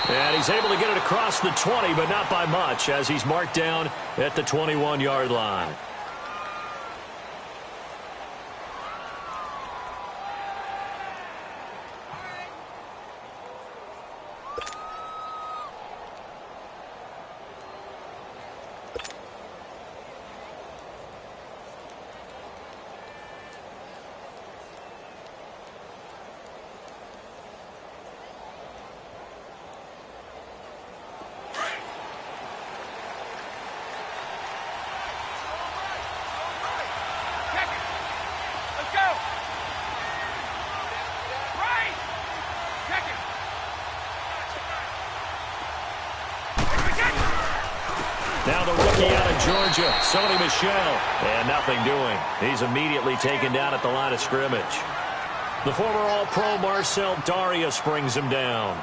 And he's able to get it across the 20, but not by much, as he's marked down at the 21-yard line. Now the rookie out of Georgia, Sony Michel, and nothing doing. He's immediately taken down at the line of scrimmage. The former All-Pro Marcel Darius brings him down.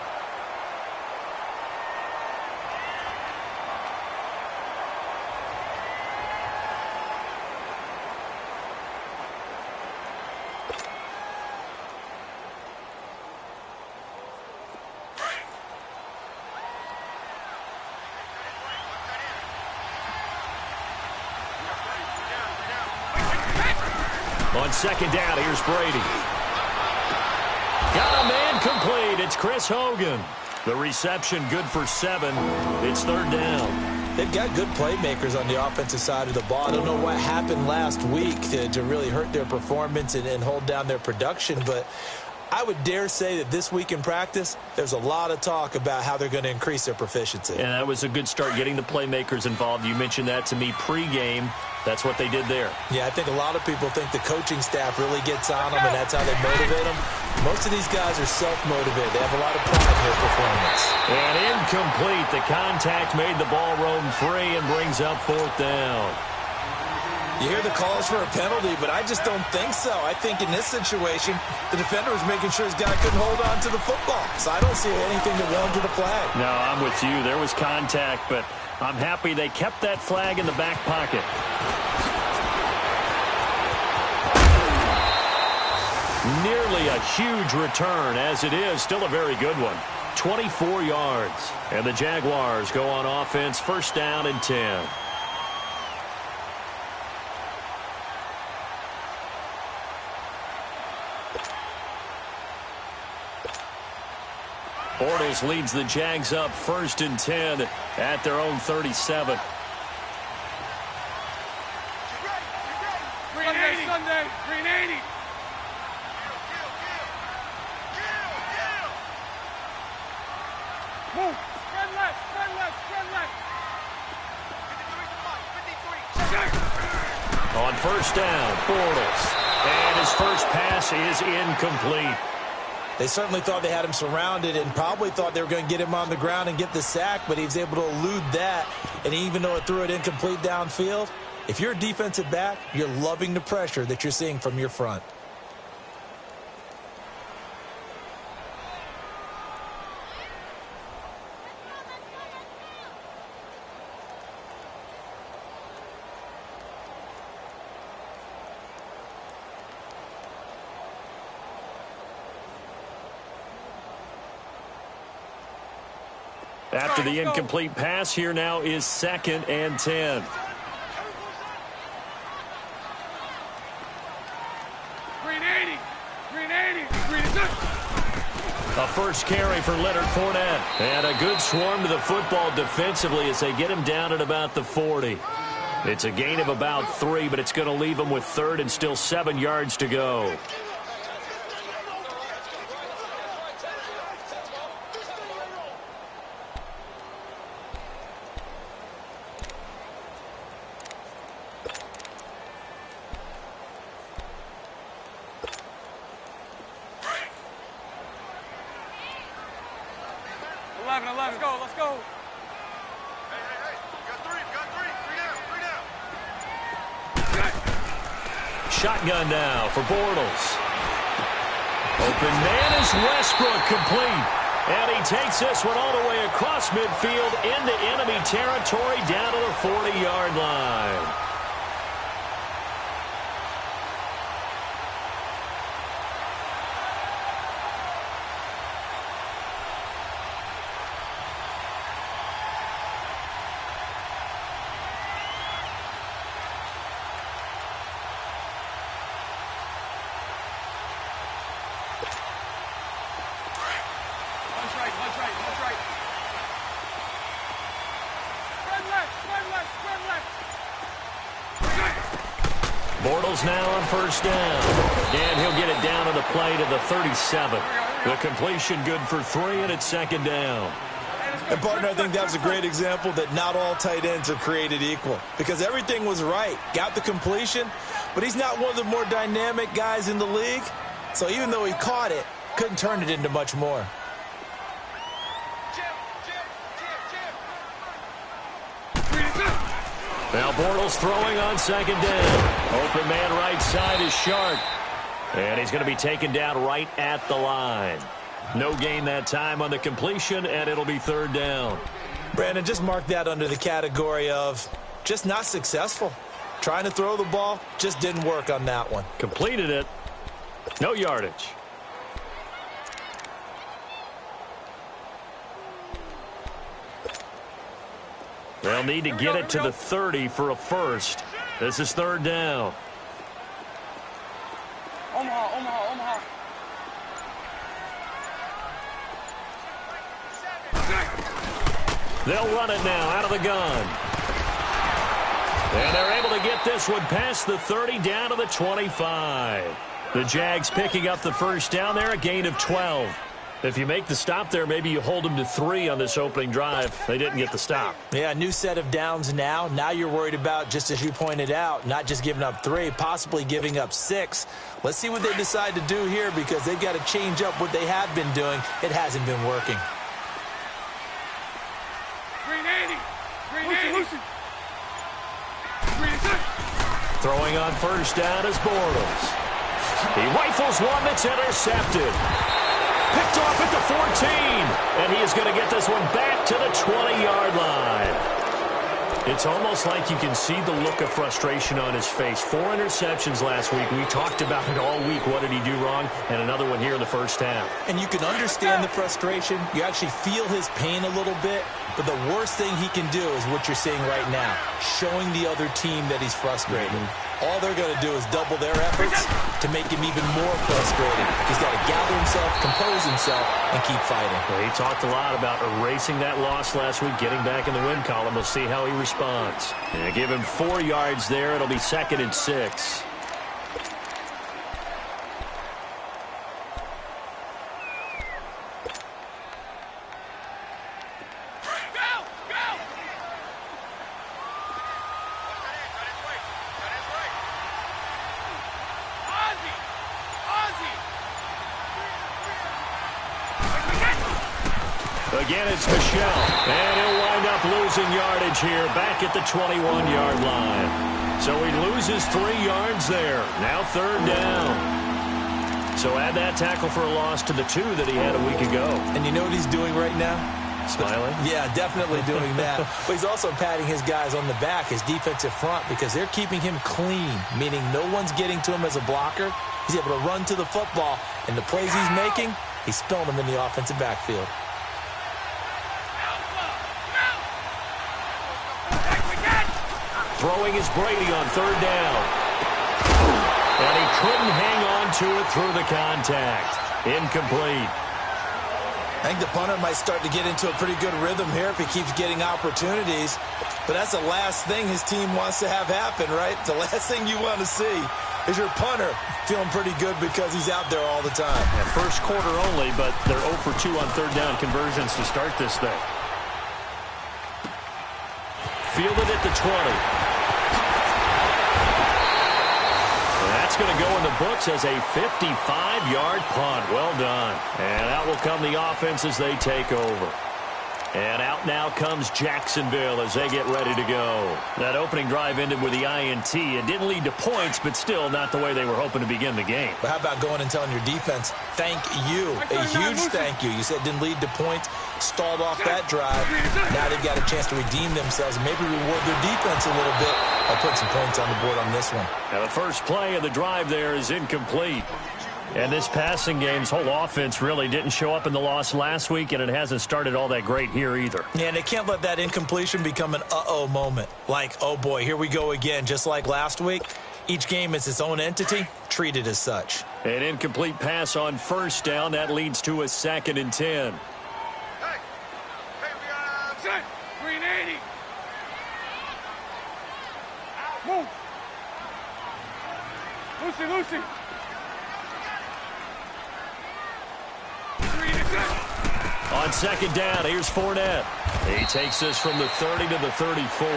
On second down, here's Brady. Got a man complete. It's Chris Hogan. The reception good for 7. It's third down. They've got good playmakers on the offensive side of the ball. I don't know what happened last week to really hurt their performance and hold down their production, but I would dare say that this week in practice, there's a lot of talk about how they're going to increase their proficiency. And that was a good start, getting the playmakers involved. You mentioned that to me pregame. That's what they did there. Yeah, I think a lot of people think the coaching staff really gets on them, and that's how they motivate them. Most of these guys are self-motivated. They have a lot of pride in their performance. And incomplete. The contact made the ball roam free and brings up fourth down. You hear the calls for a penalty, but I just don't think so. I think in this situation, the defender was making sure his guy couldn't hold on to the football. So I don't see anything that warranted a flag. No, I'm with you. There was contact, but I'm happy they kept that flag in the back pocket. Nearly a huge return, as it is. Still a very good one. 24 yards. And the Jaguars go on offense, first down and 10. Bortles leads the Jags up first and 10 at their own 37. Sunday, 380. Move. Spread left, spread left, spread left. On first down, Bortles. And his first pass is incomplete. They certainly thought they had him surrounded and probably thought they were going to get him on the ground and get the sack, but he was able to elude that. And even though it threw it incomplete downfield, if you're a defensive back, you're loving the pressure that you're seeing from your front. After the incomplete pass, here now is second and 10. A first carry for Leonard Fournette. And a good swarm to the football defensively as they get him down at about the 40. It's a gain of about 3, but it's going to leave him with third and still 7 yards to go. Let's go, let's go. Hey. Got three. Three down. Shotgun now for Bortles. Open man is Westbrook, complete. And he takes this one all the way across midfield into enemy territory down to the 40-yard line. Lunge right, lunge right. Spread left, spread left, spread left. Bortles now on first down. And he'll get it down to the play to the 37. The completion good for 3, and it's second down. And, partner, I think that was a great example that not all tight ends are created equal because everything was right. Got the completion, but he's not one of the more dynamic guys in the league. So even though he caught it, couldn't turn it into much more. Now Bortles throwing on second down. Open man right side is Shark. And he's going to be taken down right at the line. No gain that time on the completion, and it'll be third down. Brandon, just mark that under the category of just not successful. Trying to throw the ball, just didn't work on that one. Completed it. No yardage. They'll need to get it to the 30 for a first. This is third down. Omaha, Omaha, Omaha. They'll run it now out of the gun. And they're able to get this one past the 30 down to the 25. The Jags picking up the first down there, a gain of 12. If you make the stop there, maybe you hold them to 3 on this opening drive. They didn't get the stop. Yeah, new set of downs now. Now you're worried about, just as you pointed out, not just giving up 3, possibly giving up 6. Let's see what they decide to do here because they've got to change up what they have been doing. It hasn't been working. Green 80. Green 80. Green 6. Throwing on first down is Bortles. He rifles one that's intercepted. Picked off at the 14. And he is going to get this one back to the 20-yard line. It's almost like you can see the look of frustration on his face. 4 interceptions last week. We talked about it all week. What did he do wrong? And another one here in the first half. And you can understand the frustration. You actually feel his pain a little bit. But the worst thing he can do is what you're seeing right now, showing the other team that he's frustrated. All they're going to do is double their efforts to make him even more frustrated. He's got to gather himself, compose himself, and keep fighting. Well, he talked a lot about erasing that loss last week, getting back in the win column. We'll see how he responds. And give him 4 yards there. It'll be 2nd and 6. Again, it's Michelle, and he'll wind up losing yardage here back at the 21-yard line. So he loses 3 yards there. Now third down. So add that tackle for a loss to the 2 that he had a week ago. And you know what he's doing right now? Smiling? Yeah, definitely doing that. But he's also patting his guys on the back, his defensive front, because they're keeping him clean, meaning no one's getting to him as a blocker. He's able to run to the football, and the plays he's making, he's spilling them in the offensive backfield. Throwing is Brady on third down. And he couldn't hang on to it through the contact. Incomplete. I think the punter might start to get into a pretty good rhythm here if he keeps getting opportunities. But that's the last thing his team wants to have happen, right? The last thing you want to see is your punter feeling pretty good because he's out there all the time. Yeah, first quarter only, but they're 0 for 2 on third down conversions to start this thing. Fielded at the 20. That's going to go in the books as a 55-yard punt. Well done. And out will come the offense as they take over. And out now comes Jacksonville as they get ready to go. That opening drive ended with the INT. It didn't lead to points, but still not the way they were hoping to begin the game. But how about going and telling your defense, thank you, a huge thank you. You said it didn't lead to points, stalled off that drive. Now they've got a chance to redeem themselves and maybe reward their defense a little bit by putting some points on the board on this one. Now the first play of the drive there is incomplete. And this passing game's whole offense really didn't show up in the loss last week, and it hasn't started all that great here either. Yeah, and they can't let that incompletion become an uh-oh moment. Like, oh boy, here we go again, just like last week. Each game is its own entity, treated as such. An incomplete pass on first down. That leads to a 2nd and 10. Set. Green 80. Move. Lucy, Lucy. Green is set. On second down, here's Fournette. He takes this from the 30 to the 34.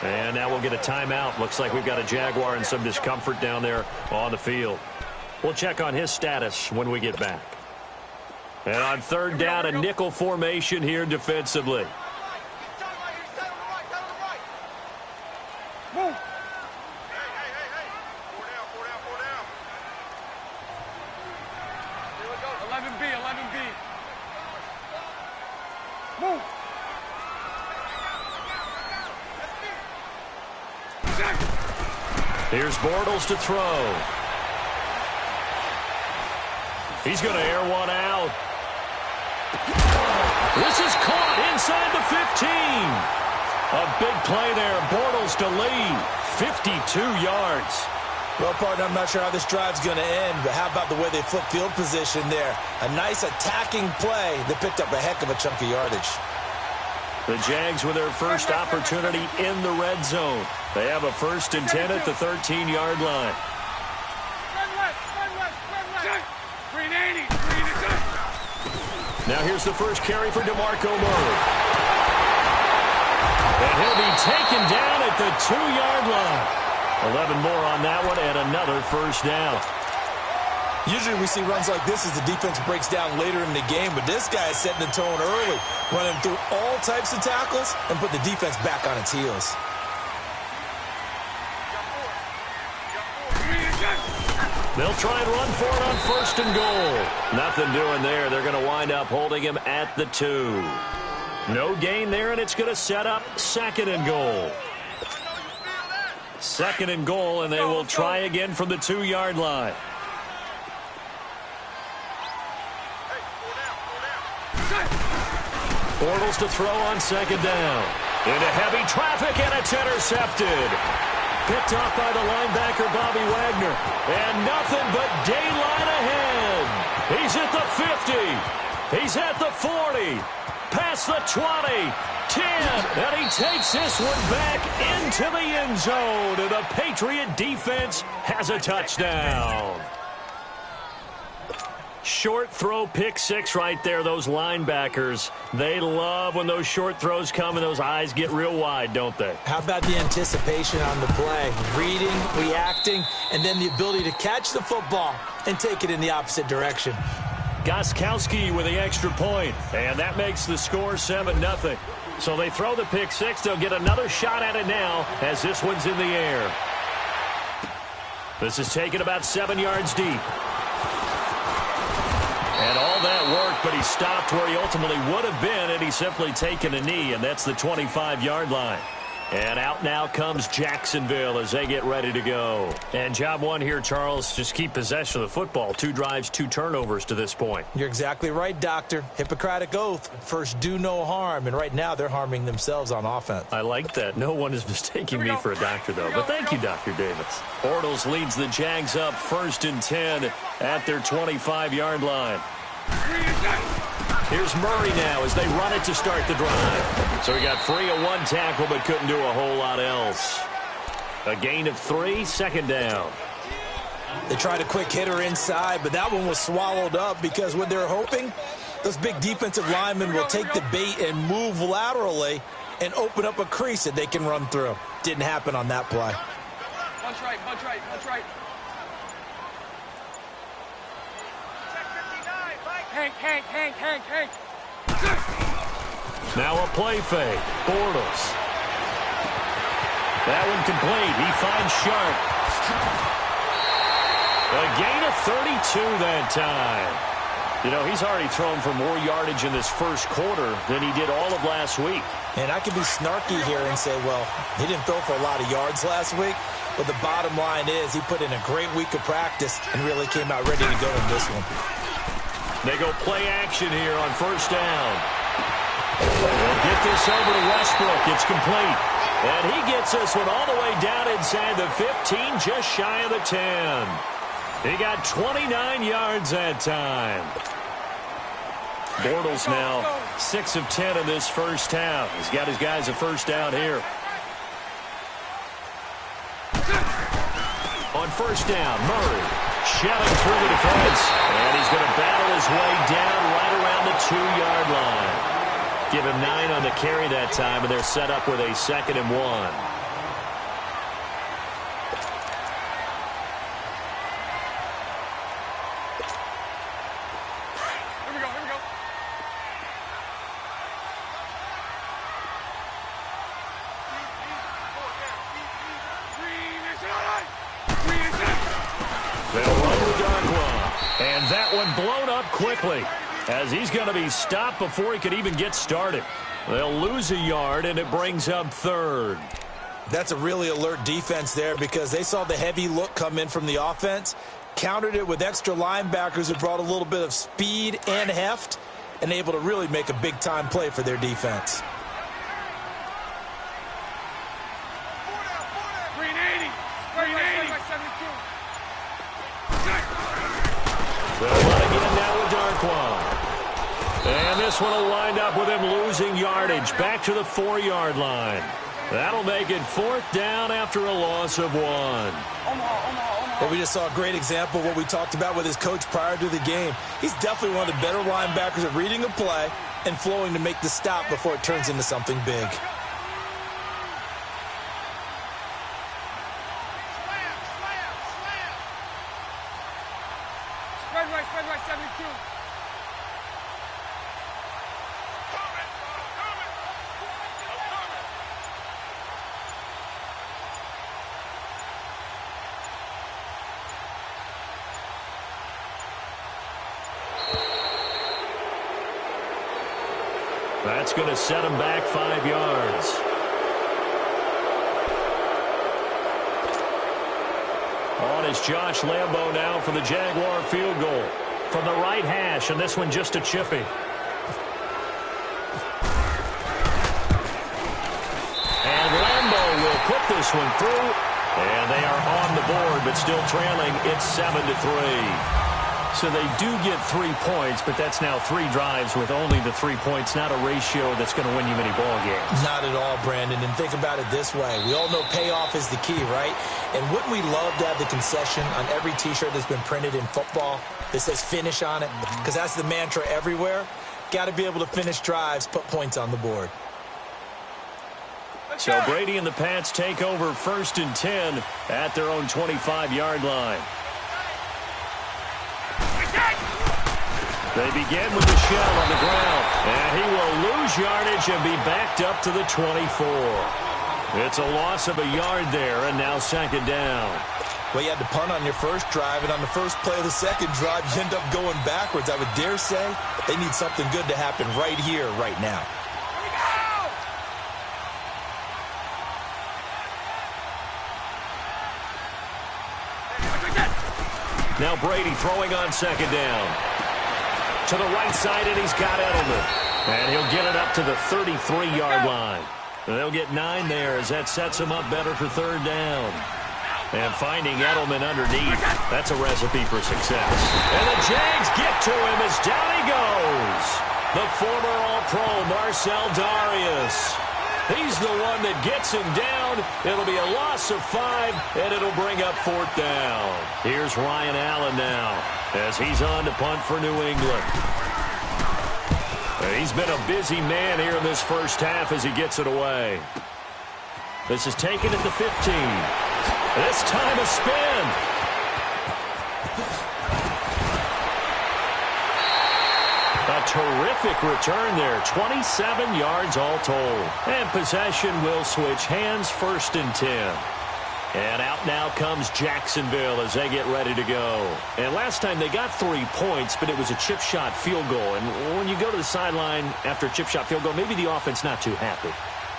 And now we'll get a timeout. Looks like we've got a Jaguar and some discomfort down there on the field. We'll check on his status when we get back. And on third down, a nickel formation here defensively. Move. Hey. 4 down. 11B, 11B. Move. Set. Here's Bortles to throw. He's going to air one out. This is caught inside the 15. A big play there. Bortles to lead. 52 yards. Well, partner, I'm not sure how this drive's going to end, but how about the way they flip field position there? A nice attacking play that picked up a heck of a chunk of yardage. The Jags with their first opportunity in the red zone. They have a 1st and 10 at the 13-yard line. Spread left. Set. Green 80. Green is set. Now here's the first carry for DeMarco Murray. And he'll be taken down at the 2-yard line. 11 more on that one and another first down. Usually we see runs like this as the defense breaks down later in the game, but this guy is setting the tone early, running through all types of tackles and put the defense back on its heels. Green is set. They'll try and run for it on 1st and goal. Nothing doing there. They're going to wind up holding him at the 2. No gain there, and it's going to set up 2nd and goal. 2nd and goal, and they will try again from the 2-yard line. Bortles to throw on 2nd down. Into heavy traffic, and it's intercepted. Picked off by the linebacker, Bobby Wagner. And nothing but daylight ahead. He's at the 50. He's at the 40. Past the 20. 10. And he takes this one back into the end zone. And the Patriot defense has a touchdown. Short throw, pick six right there. Those linebackers, they love when those short throws come and those eyes get real wide, don't they? How about the anticipation on the play? Reading, reacting, and then the ability to catch the football and take it in the opposite direction. Gostkowski with the extra point, and that makes the score 7-0. So they throw the pick six. They'll get another shot at it now as this one's in the air. This is taken about 7 yards deep. And all that work, but he stopped where he ultimately would have been, and he's simply taken a knee, and that's the 25-yard line. And out now comes Jacksonville as they get ready to go. And job one here, Charles, just keep possession of the football. 2 drives, 2 turnovers to this point. You're exactly right, Doctor. Hippocratic oath. First, do no harm. And right now, they're harming themselves on offense. I like that. No one is mistaking me for a doctor, though. But thank you, Dr. Davis. Bortles leads the Jags up 1st and 10 at their 25-yard line. Here's Murray now as they run it to start the drive. So he got free of 1 tackle but couldn't do a whole lot else. A gain of 3, 2nd down. They tried a quick hitter inside, but that one was swallowed up because what they're hoping, those big defensive linemen will take the bait and move laterally and open up a crease that they can run through. Didn't happen on that play. Punch right, punch right, punch right. Hank. Now a play fake. Bortles. That one complete. He finds Sharp. A gain of 32 that time. You know, he's already thrown for more yardage in this first quarter than he did all of last week. And I could be snarky here and say, well, he didn't throw for a lot of yards last week, but the bottom line is he put in a great week of practice and really came out ready to go in this one. They go play action here on 1st down. They'll get this over to Westbrook. It's complete. And he gets this one all the way down inside the 15, just shy of the 10. He got 29 yards that time. Bortles now 6 of 10 in this first half. He's got his guys a first down here. On first down, Murray shelling through the defense, and he's going to battle his way down right around the 2-yard line. Give him 9 on the carry that time, and they're set up with a 2nd and 1. And that one blown up quickly as he's going to be stopped before he could even get started. They'll lose a yard, and it brings up 3rd. That's a really alert defense there because they saw the heavy look come in from the offense, countered it with extra linebackers who brought a little bit of speed and heft, and able to really make a big-time play for their defense. They'll run again now with Darkwan. And this one will wind up with him losing yardage back to the 4-yard line. That'll make it 4th down after a loss of 1. Well, we just saw a great example of what we talked about with his coach prior to the game. He's definitely one of the better linebackers at reading a play and flowing to make the stop before it turns into something big. Spread right, 72. That's going to set him back 5 yards. On is Josh Lambo now for the Jaguar field goal from the right hash, and this one just a chippy. And Lambo will put this one through, and they are on the board, but still trailing. It's 7-3. So they do get 3 points, but that's now 3 drives with only the 3 points, not a ratio that's going to win you many ball games. Not at all, Brandon. And think about it this way. We all know payoff is the key, right? And wouldn't we love to have the concession on every T-shirt that's been printed in football that says finish on it? Because that's the mantra everywhere. Got to be able to finish drives, put points on the board. So Brady and the Pats take over 1st and 10 at their own 25-yard line. They begin with the shell on the ground, and he will lose yardage and be backed up to the 24. It's a loss of a yard there, and now 2nd down. Well, you had to punt on your first drive, and on the first play of the second drive, you end up going backwards. I would dare say they need something good to happen right here, right now. Now Brady throwing on 2nd down. To the right side, and he's got Edelman. And he'll get it up to the 33-yard line. They'll get 9 there as that sets him up better for 3rd down. And finding Edelman underneath, that's a recipe for success. And the Jags get to him as down he goes. The former All-Pro Marcel Darius. He's the one that gets him down. It'll be a loss of 5, and it'll bring up 4th down. Here's Ryan Allen now as he's on to punt for New England. He's been a busy man here in this first half as he gets it away. This is taken at the 15. This time a spin. A terrific return there. 27 yards all told. And possession will switch hands, 1st and 10. And out now comes Jacksonville as they get ready to go. And last time they got 3 points, but it was a chip shot field goal. And when you go to the sideline after a chip shot field goal, maybe the offense not too happy.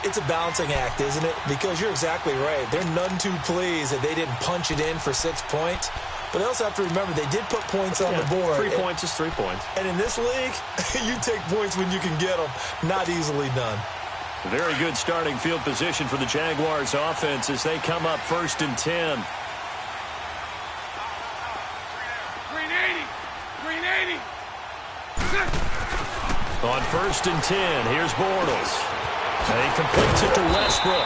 It's a balancing act, isn't it? Because you're exactly right. They're none too pleased that they didn't punch it in for 6 points. But they also have to remember they did put points on the board. 3 points is 3 points. And in this league, you take points when you can get them. Not easily done. Very good starting field position for the Jaguars offense as they come up 1st and 10. Green 80. On First and 10. Here's Bortles. And he completes it to Westbrook.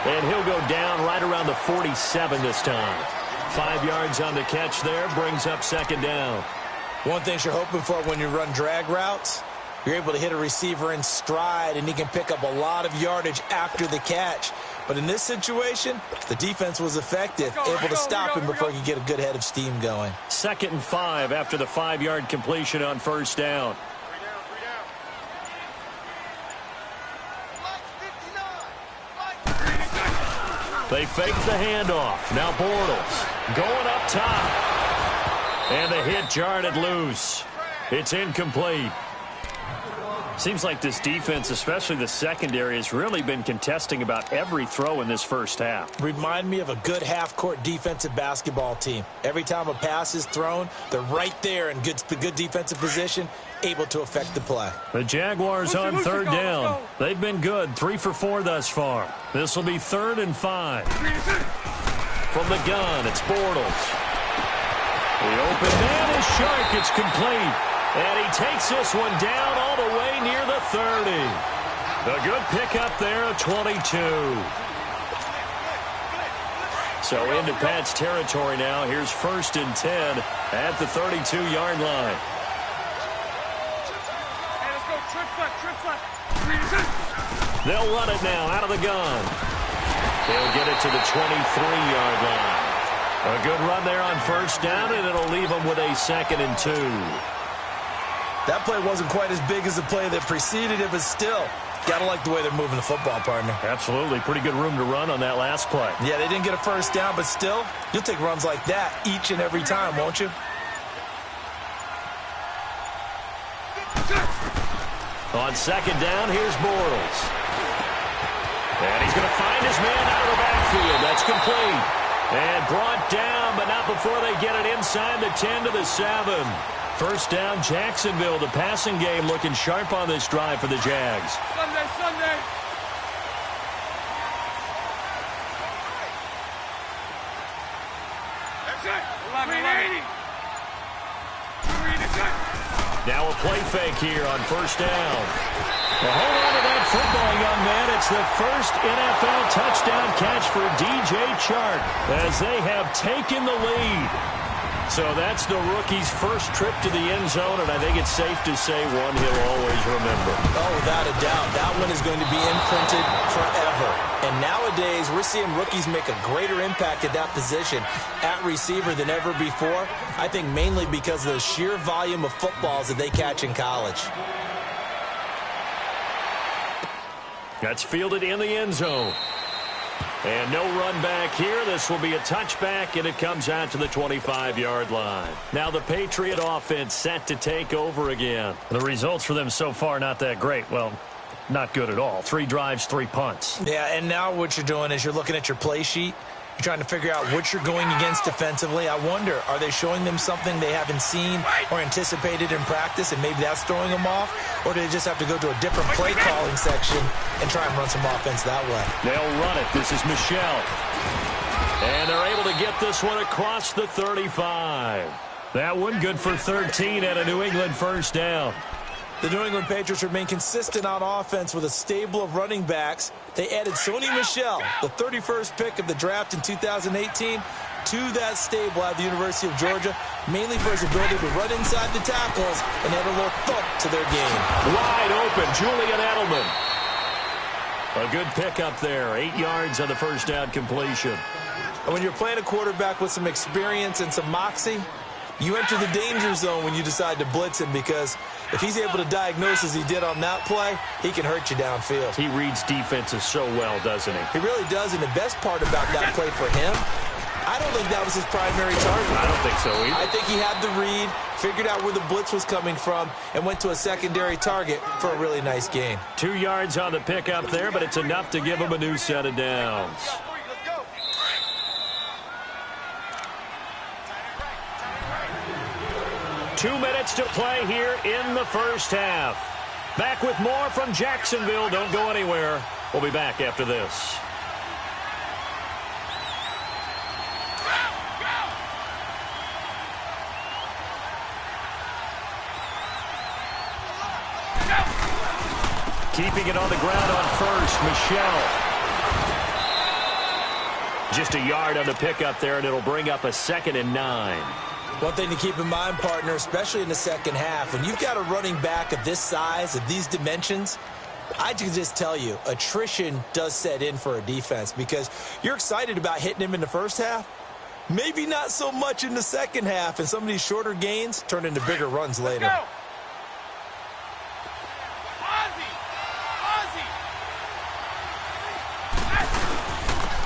And he'll go down right around the 47 this time. 5 yards on the catch there. Brings up second down. One thing you're hoping for when you run drag routes, you're able to hit a receiver in stride, and he can pick up a lot of yardage after the catch. But in this situation, the defense was effective, able to stop him before he could get a good head of steam going. 2nd and 5 after the 5-yard completion on first down. They fake the handoff. Now Bortles going up top. And the hit jarred loose. It's incomplete. Seems like this defense, especially the secondary, has really been contesting about every throw in this first half. Remind me of a good half-court defensive basketball team. Every time a pass is thrown, they're right there in good defensive position, able to affect the play. The Jaguars on third down. They've been good, 3 for 4 thus far. This will be 3rd and 5. From the gun, it's Bortles. The open man is Shark. It's complete. And he takes this one down all the way near the 30. A good pickup there of 22. So into Pat's territory now. Here's 1st and 10 at the 32-yard line. Hey, let's go. Trip flat. They'll run it now out of the gun. They'll get it to the 23-yard line. A good run there on first down, and it'll leave them with a 2nd and 2. That play wasn't quite as big as the play that preceded it, but still, got to like the way they're moving the football, partner. Absolutely. Pretty good room to run on that last play. Yeah, they didn't get a first down, but still, you'll take runs like that each and every time, won't you? On 2nd down, here's Bortles. And he's going to find his man out of the backfield. That's complete. And brought down, but not before they get it inside the 10 to the 7. First down, Jacksonville. The passing game looking sharp on this drive for the Jags. Sunday. That's it. 380. Now a play fake here on first down. Well, hold on to that football, young man. It's the first NFL touchdown catch for DJ Chark as they have taken the lead. So that's the rookie's first trip to the end zone, and I think it's safe to say one he'll always remember. Oh, without a doubt. That one is going to be imprinted forever. And nowadays, we're seeing rookies make a greater impact at that position at receiver than ever before. I think mainly because of the sheer volume of footballs that they catch in college. That's fielded in the end zone. And no run back here. This will be a touchback, and it comes out to the 25-yard line. Now the Patriot offense set to take over again. The results for them so far not that great. Well, not good at all. 3 drives, 3 punts. Yeah, and now what you're doing is you're looking at your play sheet. You're trying to figure out what you're going against defensively. I wonder, are they showing them something they haven't seen or anticipated in practice, and maybe that's throwing them off? Or do they just have to go to a different play calling section and try and run some offense that way? They'll run it. This is Michel. And they're able to get this one across the 35. That one good for 13 at a New England first down. The New England Patriots remain consistent on offense with a stable of running backs. They added Sony Michel, the 31st pick of the draft in 2018, to that stable at the University of Georgia, mainly for his ability to run inside the tackles and add a little thump to their game. Wide open, Julian Edelman. A good pickup there, 8 yards on the first down completion. And when you're playing a quarterback with some experience and some moxie, you enter the danger zone when you decide to blitz him, because if he's able to diagnose as he did on that play, he can hurt you downfield. He reads defenses so well, doesn't he? He really does, and the best part about that play for him, I don't think that was his primary target. I don't think so either. I think he had the read, figured out where the blitz was coming from, and went to a secondary target for a really nice gain. 2 yards on the pickup there, but it's enough to give him a new set of downs. 2 minutes to play here in the first half. Back with more from Jacksonville. Don't go anywhere. We'll be back after this. Keeping it on the ground on first, Michelle. Just a yard on the pickup there, and it'll bring up a 2nd and 9. One thing to keep in mind, partner, especially in the second half, when you've got a running back of this size, of these dimensions, I can just tell you, attrition does set in for a defense because you're excited about hitting him in the first half. Maybe not so much in the second half, and some of these shorter gains turn into bigger runs later.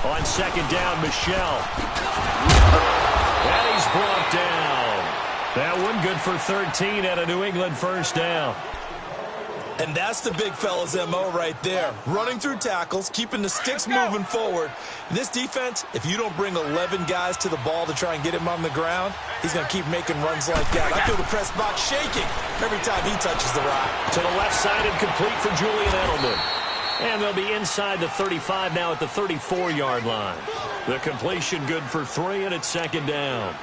On 2nd down, Michelle. And he's brought down. That one good for 13 at a New England first down. And that's the big fella's MO right there. Running through tackles, keeping the sticks moving forward. This defense, if you don't bring 11 guys to the ball to try and get him on the ground, he's going to keep making runs like that. I feel the press box shaking every time he touches the rock. To the left side and complete for Julian Edelman. And they'll be inside the 35 now at the 34-yard line. The completion good for 3, and it's 2nd down.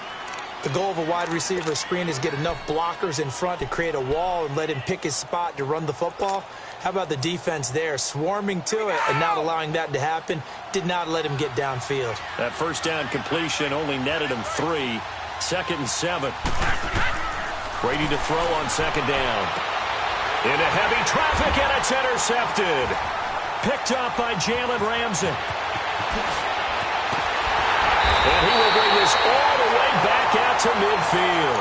The goal of a wide receiver screen is get enough blockers in front to create a wall and let him pick his spot to run the football. How about the defense there, swarming to it and not allowing that to happen? Did not let him get downfield. That first down completion only netted him 3. 2nd and 7. Brady to throw on 2nd down. Into heavy traffic, and it's intercepted. Picked up by Jalen Ramsey. And he will bring this all the way back out to midfield.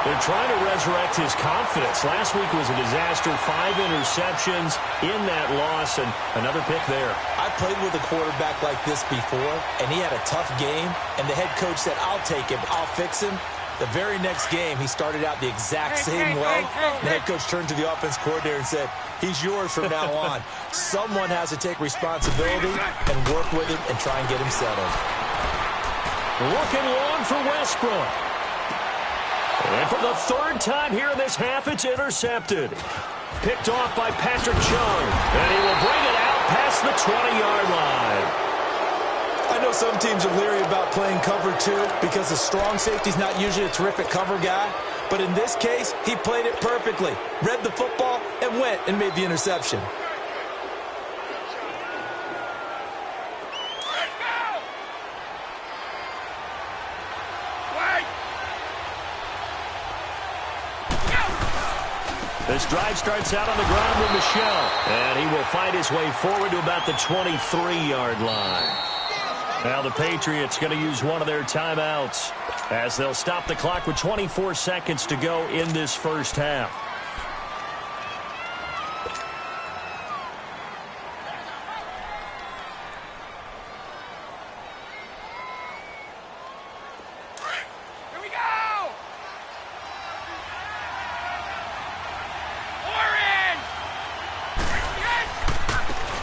They're trying to resurrect his confidence. Last week was a disaster. 5 interceptions in that loss, and another pick there. I played with a quarterback like this before, and he had a tough game, and the head coach said, I'll take him, I'll fix him. The very next game, he started out the exact same way. The head coach turned to the offense coordinator and said, he's yours from now on. Someone has to take responsibility and work with him and try and get him settled. Looking long for Westbrook. And for the 3rd time here in this half, it's intercepted. Picked off by Patrick Chung. And he will bring it out past the 20-yard line. I know some teams are leery about playing cover 2 because the strong safety's not usually a terrific cover guy. But in this case, he played it perfectly. Read the football and went and made the interception. This drive starts out on the ground with Michelle. And he will find his way forward to about the 23-yard line. Now the Patriots going to use one of their timeouts as they'll stop the clock with 24 seconds to go in this first half. Here we go! Orange!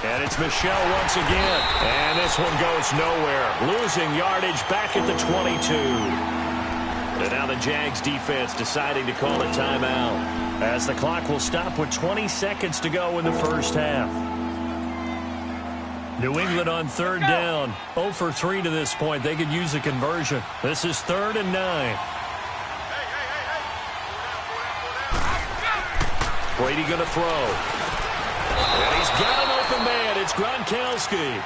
And it's Michelle once again. And this one goes nowhere. Losing yardage back at the 22. And now the Jags defense deciding to call a timeout as the clock will stop with 20 seconds to go in the first half. New England on 3rd down. 0 for 3 to this point. They could use a conversion. This is 3rd and 9. Brady going to throw. And he's got an open man. It's Gronkowski.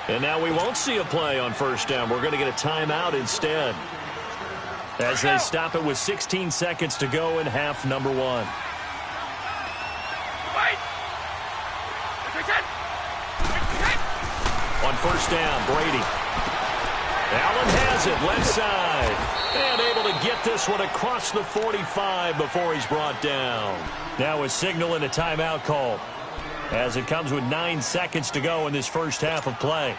And now we won't see a play on 1st down. We're going to get a timeout instead as they stop it with 16 seconds to go in half number 1. On 1st down, Brady. Allen has it, left side. And able to get this one across the 45 before he's brought down. Now a signal and a timeout call as it comes with 9 seconds to go in this first half of play.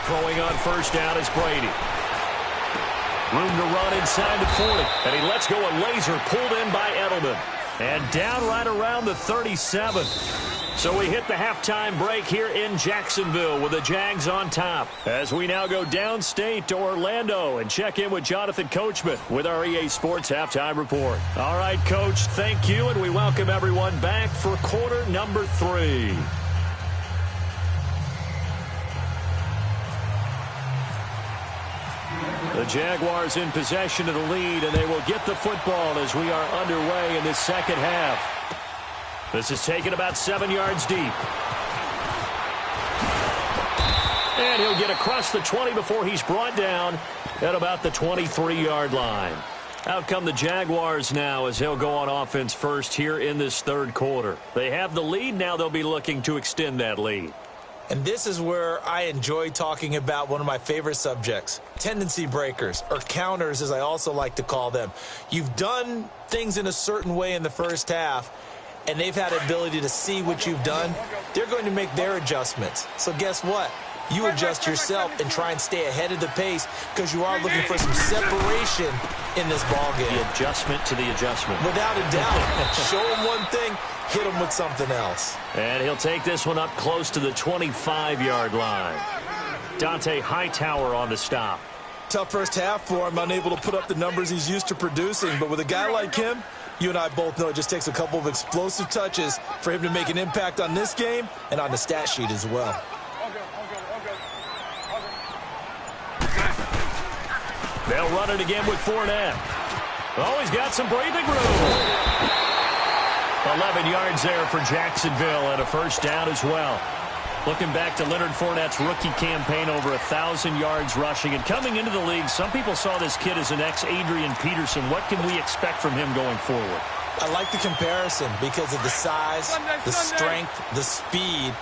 Throwing on 1st down is Brady. Room to run inside the 40. And he lets go a laser pulled in by Edelman. And down right around the 37. So we hit the halftime break here in Jacksonville with the Jags on top. As we now go downstate to Orlando and check in with Jonathan Coachman with our EA Sports Halftime Report. All right, Coach, thank you, and we welcome everyone back for quarter number 3. The Jaguars in possession of the lead, and they will get the football as we are underway in this second half. This is taken about 7 yards deep. And he'll get across the 20 before he's brought down at about the 23-yard line. Out come the Jaguars now as they'll go on offense first here in this third quarter. They have the lead. Now they'll be looking to extend that lead. And this is where I enjoy talking about one of my favorite subjects, tendency breakers, or counters as I also like to call them. You've done things in a certain way in the first half, and they've had the ability to see what you've done. They're going to make their adjustments. So guess what? You adjust yourself and try and stay ahead of the pace because you are looking for some separation in this ball game. The adjustment to the adjustment. Without a doubt. Show them one thing, hit them with something else. And he'll take this one up close to the 25-yard line. Dante Hightower on the stop. Tough first half for him, unable to put up the numbers he's used to producing. But with a guy like him, you and I both know it just takes a couple of explosive touches for him to make an impact on this game and on the stat sheet as well. They'll run it again with Fournette. Oh, he's got some breathing room. 11 yards there for Jacksonville and a first down as well. Looking back to Leonard Fournette's rookie campaign, over 1,000 yards rushing. And coming into the league, some people saw this kid as an ex-Adrian Peterson. What can we expect from him going forward? I like the comparison because of the size, the strength, the speed.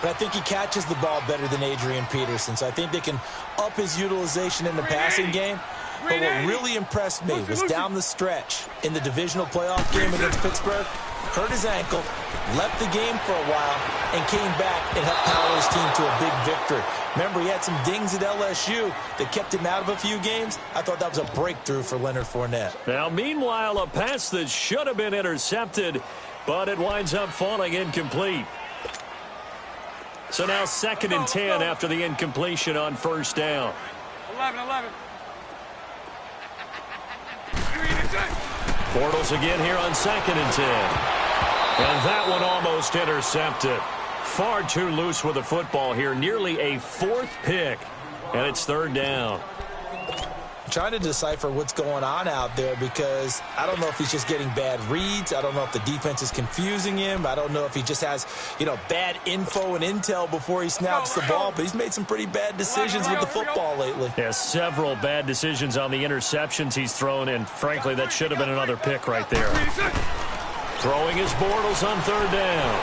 But I think he catches the ball better than Adrian Peterson. So I think they can up his utilization in the passing game. But what really impressed me was down the stretch in the divisional playoff game against Pittsburgh, hurt his ankle, left the game for a while, and came back and helped power his team to a big victory. Remember, he had some dings at LSU that kept him out of a few games. I thought that was a breakthrough for Leonard Fournette. Now, meanwhile, a pass that should have been intercepted, but it winds up falling incomplete. So now 2nd and 10 after the incompletion on first down. 11. Bortles again here on 2nd and 10. And that one almost intercepted. Far too loose with the football here. Nearly a 4th pick. And it's 3rd down. Trying to decipher what's going on out there because I don't know if he's just getting bad reads. I don't know if the defense is confusing him. I don't know if he just has, bad info and intel before he snaps the ball. But he's made some pretty bad decisions with the football lately. Yeah, several bad decisions on the interceptions he's thrown, and frankly, that should have been another pick right there. Throwing his Bortles on 3rd down.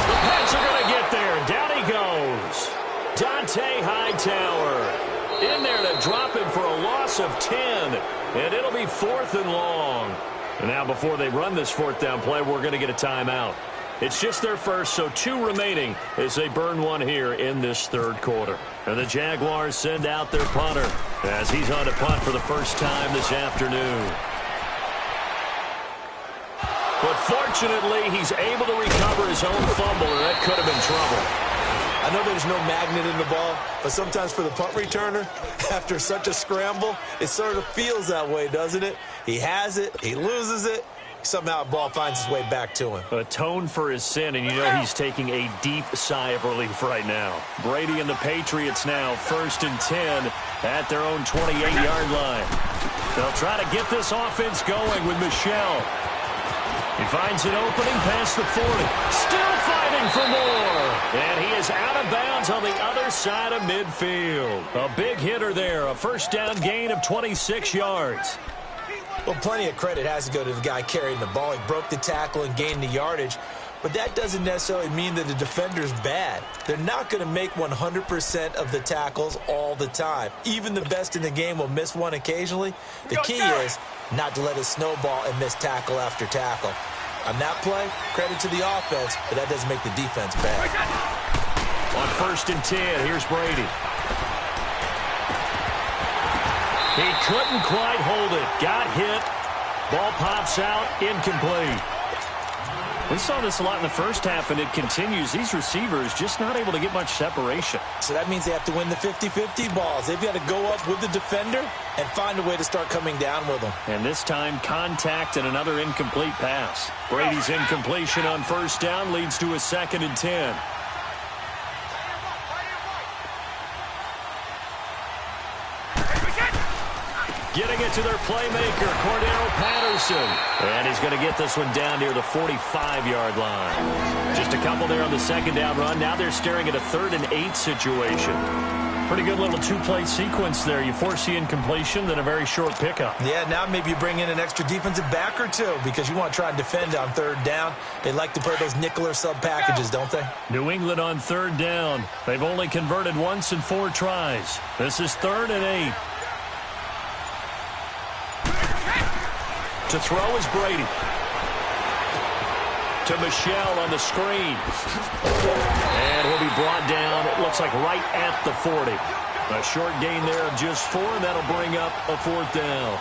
The Pats are going to get there. Down he goes. Dante Hightower in there to drop him for a loss of 10, and it'll be 4th and long. And now before they run this 4th down play, we're going to get a timeout. It's just their first, so 2 remaining as they burn one here in this 3rd quarter. And the Jaguars send out their punter as he's on to punt for the first time this afternoon. But fortunately, he's able to recover his own fumble, and that could have been trouble. I know there's no magnet in the ball, but sometimes for the punt returner, after such a scramble, it sort of feels that way, doesn't it? He has it, he loses it, somehow the ball finds its way back to him. Atone for his sin, and you know he's taking a deep sigh of relief right now. Brady and the Patriots now 1st and 10 at their own 28-yard line. They'll try to get this offense going with Michel. He finds an opening past the 40. Still fighting for more. And he is out of bounds on the other side of midfield. A big hitter there. A first down gain of 26 yards. Well, plenty of credit has to go to the guy carrying the ball. He broke the tackle and gained the yardage. But that doesn't necessarily mean that the defender's bad. They're not going to make 100% of the tackles all the time. Even the best in the game will miss one occasionally. The key is not to let it snowball and miss tackle after tackle. On that play, credit to the offense, but that doesn't make the defense bad. On 1st and 10, here's Brady. He couldn't quite hold it. Got hit. Ball pops out, incomplete. We saw this a lot in the first half, and it continues. These receivers just not able to get much separation. So that means they have to win the 50-50 balls. They've got to go up with the defender and find a way to start coming down with them. And this time, contact and another incomplete pass. Brady's incompletion on 1st down leads to a 2nd and 10. Getting it to their playmaker, Cordero Patterson. And he's going to get this one down near the 45-yard line. Just a couple there on the second down run. Now they're staring at a 3rd and 8 situation. Pretty good little two-play sequence there. You force the incompletion, then a very short pickup. Yeah, now maybe you bring in an extra defensive back or two because you want to try and defend on 3rd down. They like to play those nickel or sub packages, don't they? New England on 3rd down. They've only converted once in 4 tries. This is 3rd and 8. To throw is Brady. To Michelle on the screen. And he'll be brought down, it looks like right at the 40. A short gain there of just 4, and that'll bring up a 4th down.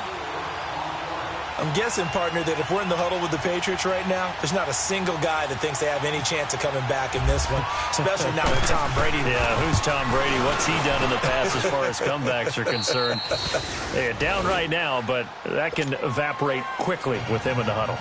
I'm guessing, partner, that if we're in the huddle with the Patriots right now, there's not a single guy that thinks they have any chance of coming back in this one, especially now with Tom Brady. Yeah, who's Tom Brady? What's he done in the past as far as comebacks are concerned? They're down right now, but that can evaporate quickly with him in the huddle.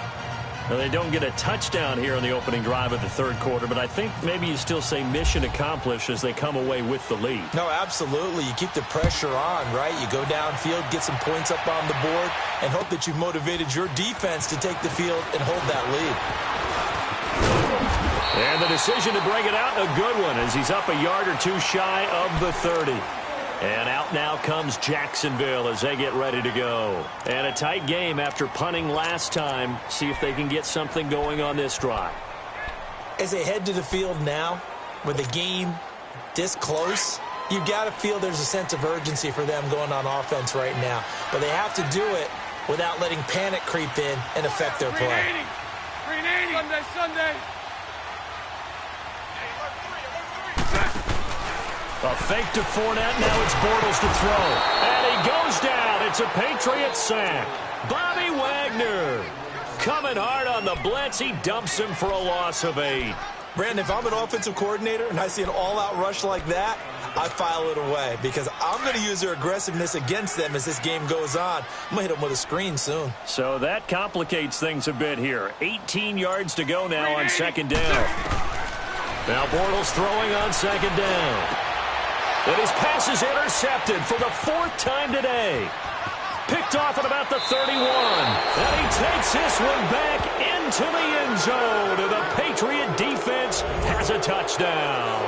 Now, they don't get a touchdown here in the opening drive of the 3rd quarter, but I think maybe you still say mission accomplished as they come away with the lead. No, absolutely. You keep the pressure on, right? You go downfield, get some points up on the board, and hope that you've motivated your defense to take the field and hold that lead. And the decision to bring it out, a good one, as he's up a yard or 2 shy of the 30. And out now comes Jacksonville as they get ready to go. And a tight game after punting last time. See if they can get something going on this drive. As they head to the field now, with the game this close, you've got to feel there's a sense of urgency for them going on offense right now. But they have to do it without letting panic creep in and affect their play. 380. Sunday. A fake to Fournette. Now it's Bortles to throw. And he goes down. It's a Patriot sack. Bobby Wagner coming hard on the blitz. He dumps him for a loss of 8. Brandon, if I'm an offensive coordinator and I see an all-out rush like that, I file it away because I'm going to use their aggressiveness against them as this game goes on. I'm going to hit them with a screen soon. So that complicates things a bit here. 18 yards to go now on 2nd down. Now Bortles throwing on 2nd down. And his pass is intercepted for the 4th time today. Picked off at about the 31. And he takes this one back into the end zone. And the Patriot defense has a touchdown.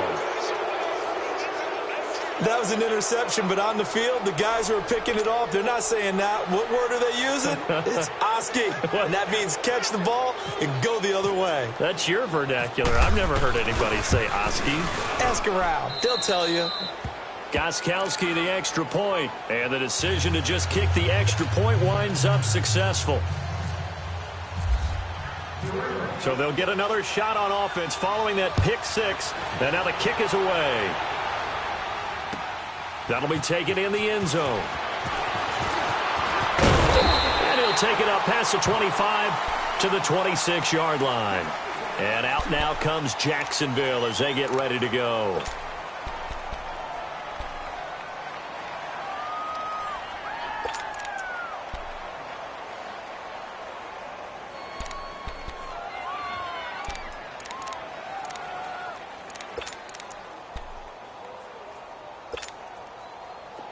That was an interception, but on the field, the guys who are picking it off, they're not saying that. What word are they using? It's Oski. And that means catch the ball and go the other way. That's your vernacular. I've never heard anybody say Oski. Ask around. They'll tell you. Gostkowski the extra point, and the decision to just kick the extra point winds up successful. So they'll get another shot on offense following that pick 6, and now the kick is away. That'll be taken in the end zone. And he'll take it up past the 25 to the 26-yard line. And out now comes Jacksonville as they get ready to go.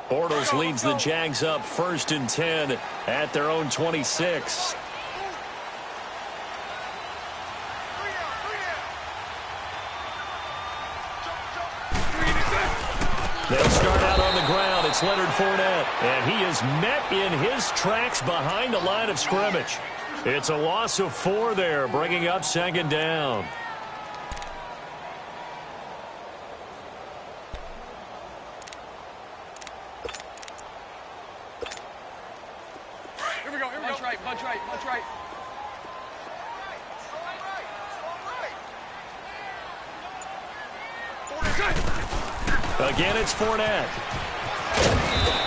Bortles leads the Jags up 1st and 10 at their own 26. They'll start out on the ground. It's Leonard Fournette, and he is met in his tracks behind the line of scrimmage. It's a loss of 4 there, bringing up 2nd down. Punch right. Again, it's Fournette.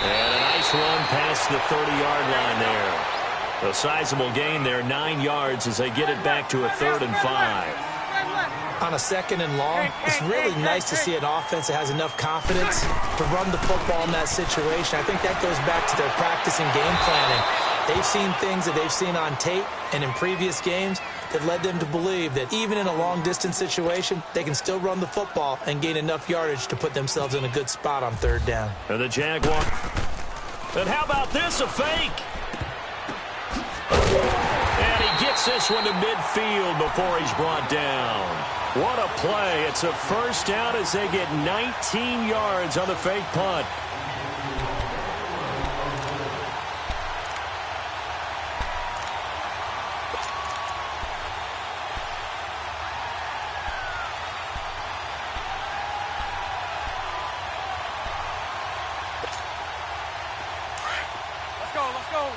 And a nice run past the 30-yard line there. A sizable gain there, 9 yards as they get it back to a 3rd and 5. On a 2nd and long, it's really nice to see an offense that has enough confidence to run the football in that situation. I think that goes back to their practice and game planning. They've seen things that they've seen on tape and in previous games that led them to believe that even in a long-distance situation, they can still run the football and gain enough yardage to put themselves in a good spot on 3rd down. And the Jaguars. And how about this, a fake? And he gets this one to midfield before he's brought down. What a play. It's a first down as they get 19 yards on the fake punt. Let's go.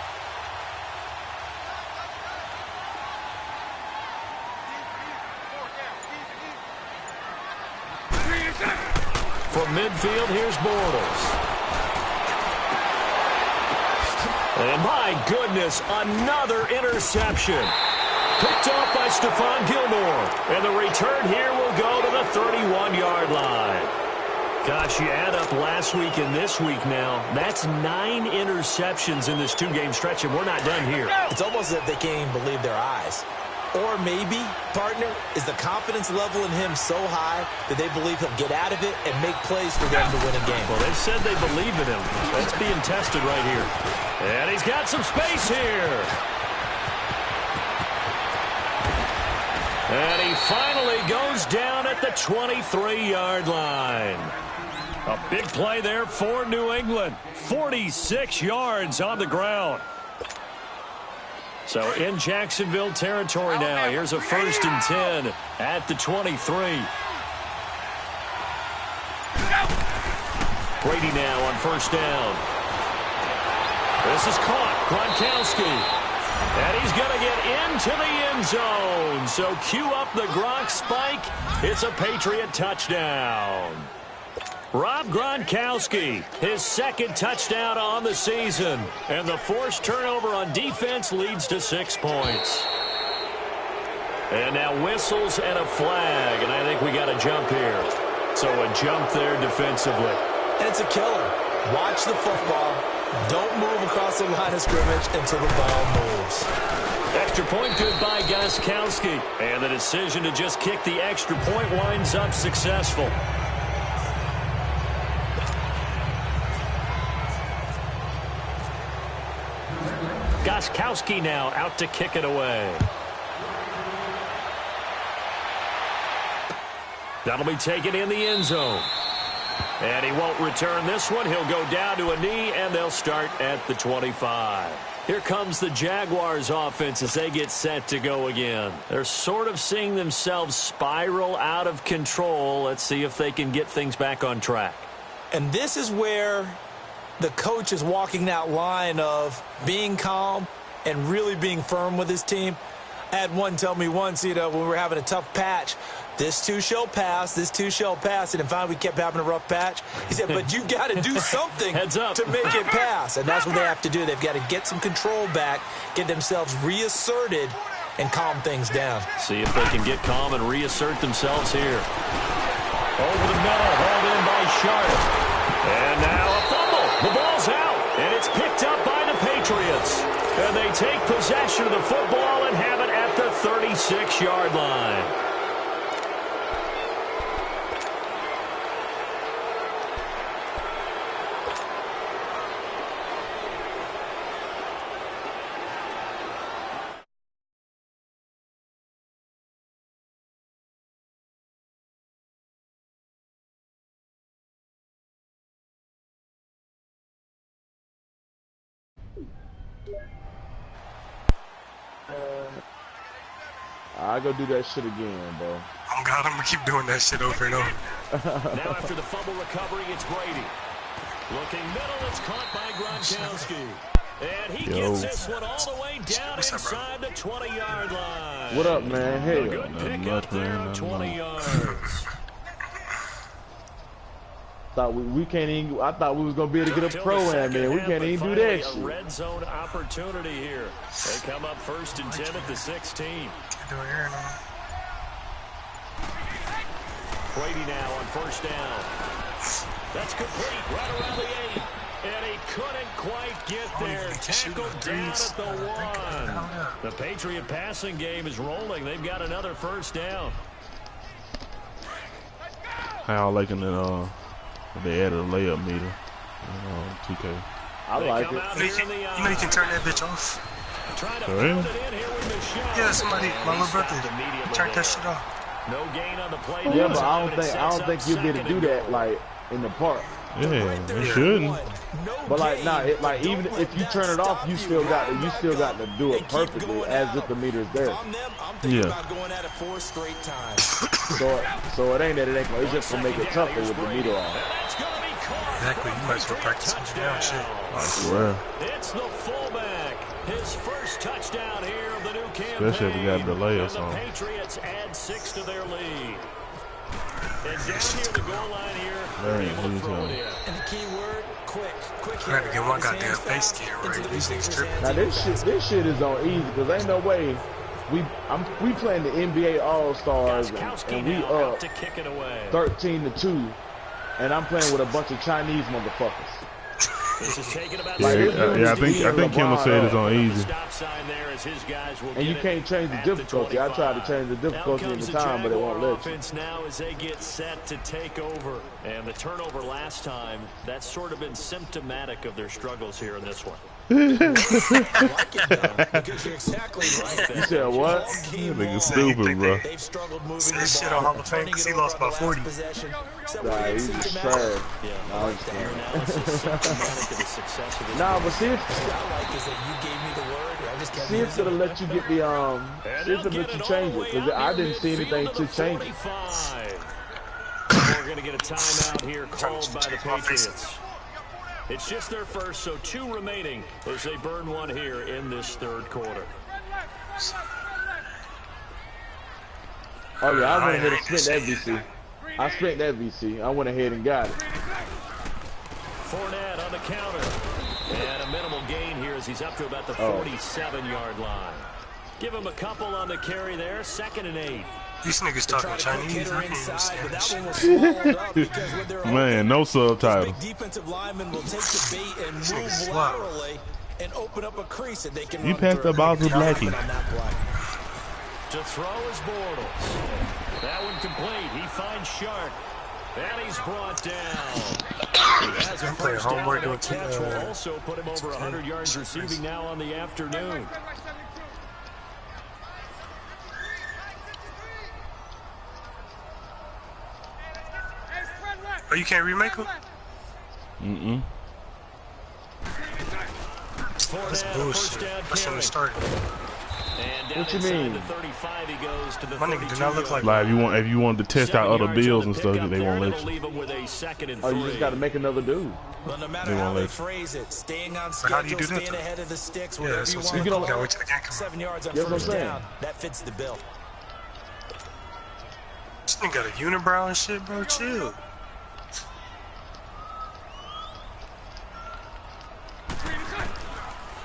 From midfield, here's Bortles. And my goodness, another interception. Picked off by Stephon Gilmore. And the return here will go to the 31-yard line. Gosh, you add up last week and this week now. That's 9 interceptions in this 2-game stretch, and we're not done here. It's almost as if they can't even believe their eyes. Or maybe, partner, is the confidence level in him so high that they believe he'll get out of it and make plays for them to win a game. Well, they've said they believe in him. That's being tested right here. And he's got some space here. And he finally goes down at the 23-yard line. A big play there for New England. 46 yards on the ground. So in Jacksonville territory now. Here's a 1st and 10 at the 23. Brady now on 1st down. This is caught. Gronkowski. And he's going to get into the end zone. So cue up the Gronk spike. It's a Patriot touchdown. Rob Gronkowski, his 2nd touchdown on the season. And the forced turnover on defense leads to 6 points. And now whistles and a flag. And I think we got a jump here. So a jump there defensively. And it's a killer. Watch the football. Don't move across the line of scrimmage until the ball moves. Extra point good by Gronkowski. And the decision to just kick the extra point winds up successful. Gronkowski now out to kick it away. That'll be taken in the end zone. And he won't return this one. He'll go down to a knee, and they'll start at the 25. Here comes the Jaguars offense as they get set to go again. They're sort of seeing themselves spiral out of control. Let's see if they can get things back on track. And this is where the coach is walking that line of being calm and really being firm with his team. I had one tell me once, when we were having a tough patch, this too shall pass, this too shall pass. And finally we kept having a rough patch. He said, but you got to do something to make it pass. And that's what they have to do. They've got to get some control back, get themselves reasserted, and calm things down. See if they can get calm and reassert themselves here. Over the middle, hauled in by Sharp. And now a fumble. The ball's out, and it's picked up by the Patriots. And they take possession of the football and have it at the 36-yard line. I go do that shit again, bro. Oh God, I'm gonna keep doing that shit over and over. Now after the fumble recovery, it's Brady. Looking middle, it's caught by Gronkowski. And he gets this one all the way down inside the 20-yard line. What up, man? Hey, a good pick up there of 20 yards. Thought we can't even. I thought we was gonna be able to get a pro-am, man. We can't even do that shit. A red zone opportunity here. They come up 1st and 10 at the 16. Brady now on 1st down. That's complete right around the 8. And he couldn't quite get there. Tackled down at the 1. The Patriot passing game is rolling. They've got another 1st down. How liking it? They added a layup meter. 2K. I like it. You know you can turn that bitch off. For real? Yeah, somebody, my little brother, turned that shit off. No gain on the play. Yeah, but I don't think you'll be able to do that like in the park. Yeah, it shouldn't. But like, nah, even if you turn it off, you still got to do it perfectly as if the meter's there. Yeah. So it ain't that it ain't. It's just gonna make it tougher with the meter on. Exactly. You might as well practice on down shit. I swear. It's the fullback. His first touchdown here of the new campaign. Especially if we got a delay or something. The Patriots add 6 to their lead. And down here the goal line here. Very And the key word, quick. I had to get my goddamn face scan right. These niggas tripping. Now this shit is on easy because ain't no way we playing the NBA All Stars and we up 13-2, and I'm playing with a bunch of Chinese motherfuckers. This is taken about I think Kendall said it's on easy. And you can't change the difficulty. I tried to change the difficulty in the time, but it won't let you. Now as they get set to take over, and the turnover last time, that's sort of been symptomatic of their struggles here in this one. Because you're exactly right. You said what? Nigga stupid, bro. They've struggled moving This the shit ball, on Hall of Fame because he lost by 40. Nah, he's just trash. Nah, but see if it'll let you get the see if it'll let you change it, because I didn't see anything to change it. We're going to get a timeout here called by the Patriots. It's just their first, so 2 remaining as they burn one here in this third quarter. Oh yeah, I went ahead and spent that VC. I spent that VC. I went ahead and got it. Fournette on the counter. And a minimal gain here as he's up to about the 47-yard line. Give him a couple on the carry there. 2nd and 8. These niggas talking Chinese. I can't understand. Man, no subtitles. Defensive lineman will take the bait and move laterally and open up a crease that they can You passed the ball to Blackie. To throw is Bortles. That one complete. He finds Shark. And he's brought down. He has a first down, and a catch will also put him over 100 yards receiving now on the afternoon. Oh, you can't remake them? Mm-mm. That's bullshit. I shouldn't have started. What you mean? My nigga do not look like Like if you wanted to test out other bills and stuff, they won't let you. Oh, you just got to make another dude. Well, no matter how they phrase it, staying on schedule, how do you do that, staying ahead of the sticks, Yeah, whatever that's you what I'm want. saying. You gotta wait till the game come 7 yards on That's what I'm first saying. down. That fits the bill. This nigga got a unibrow and shit, bro. Chill.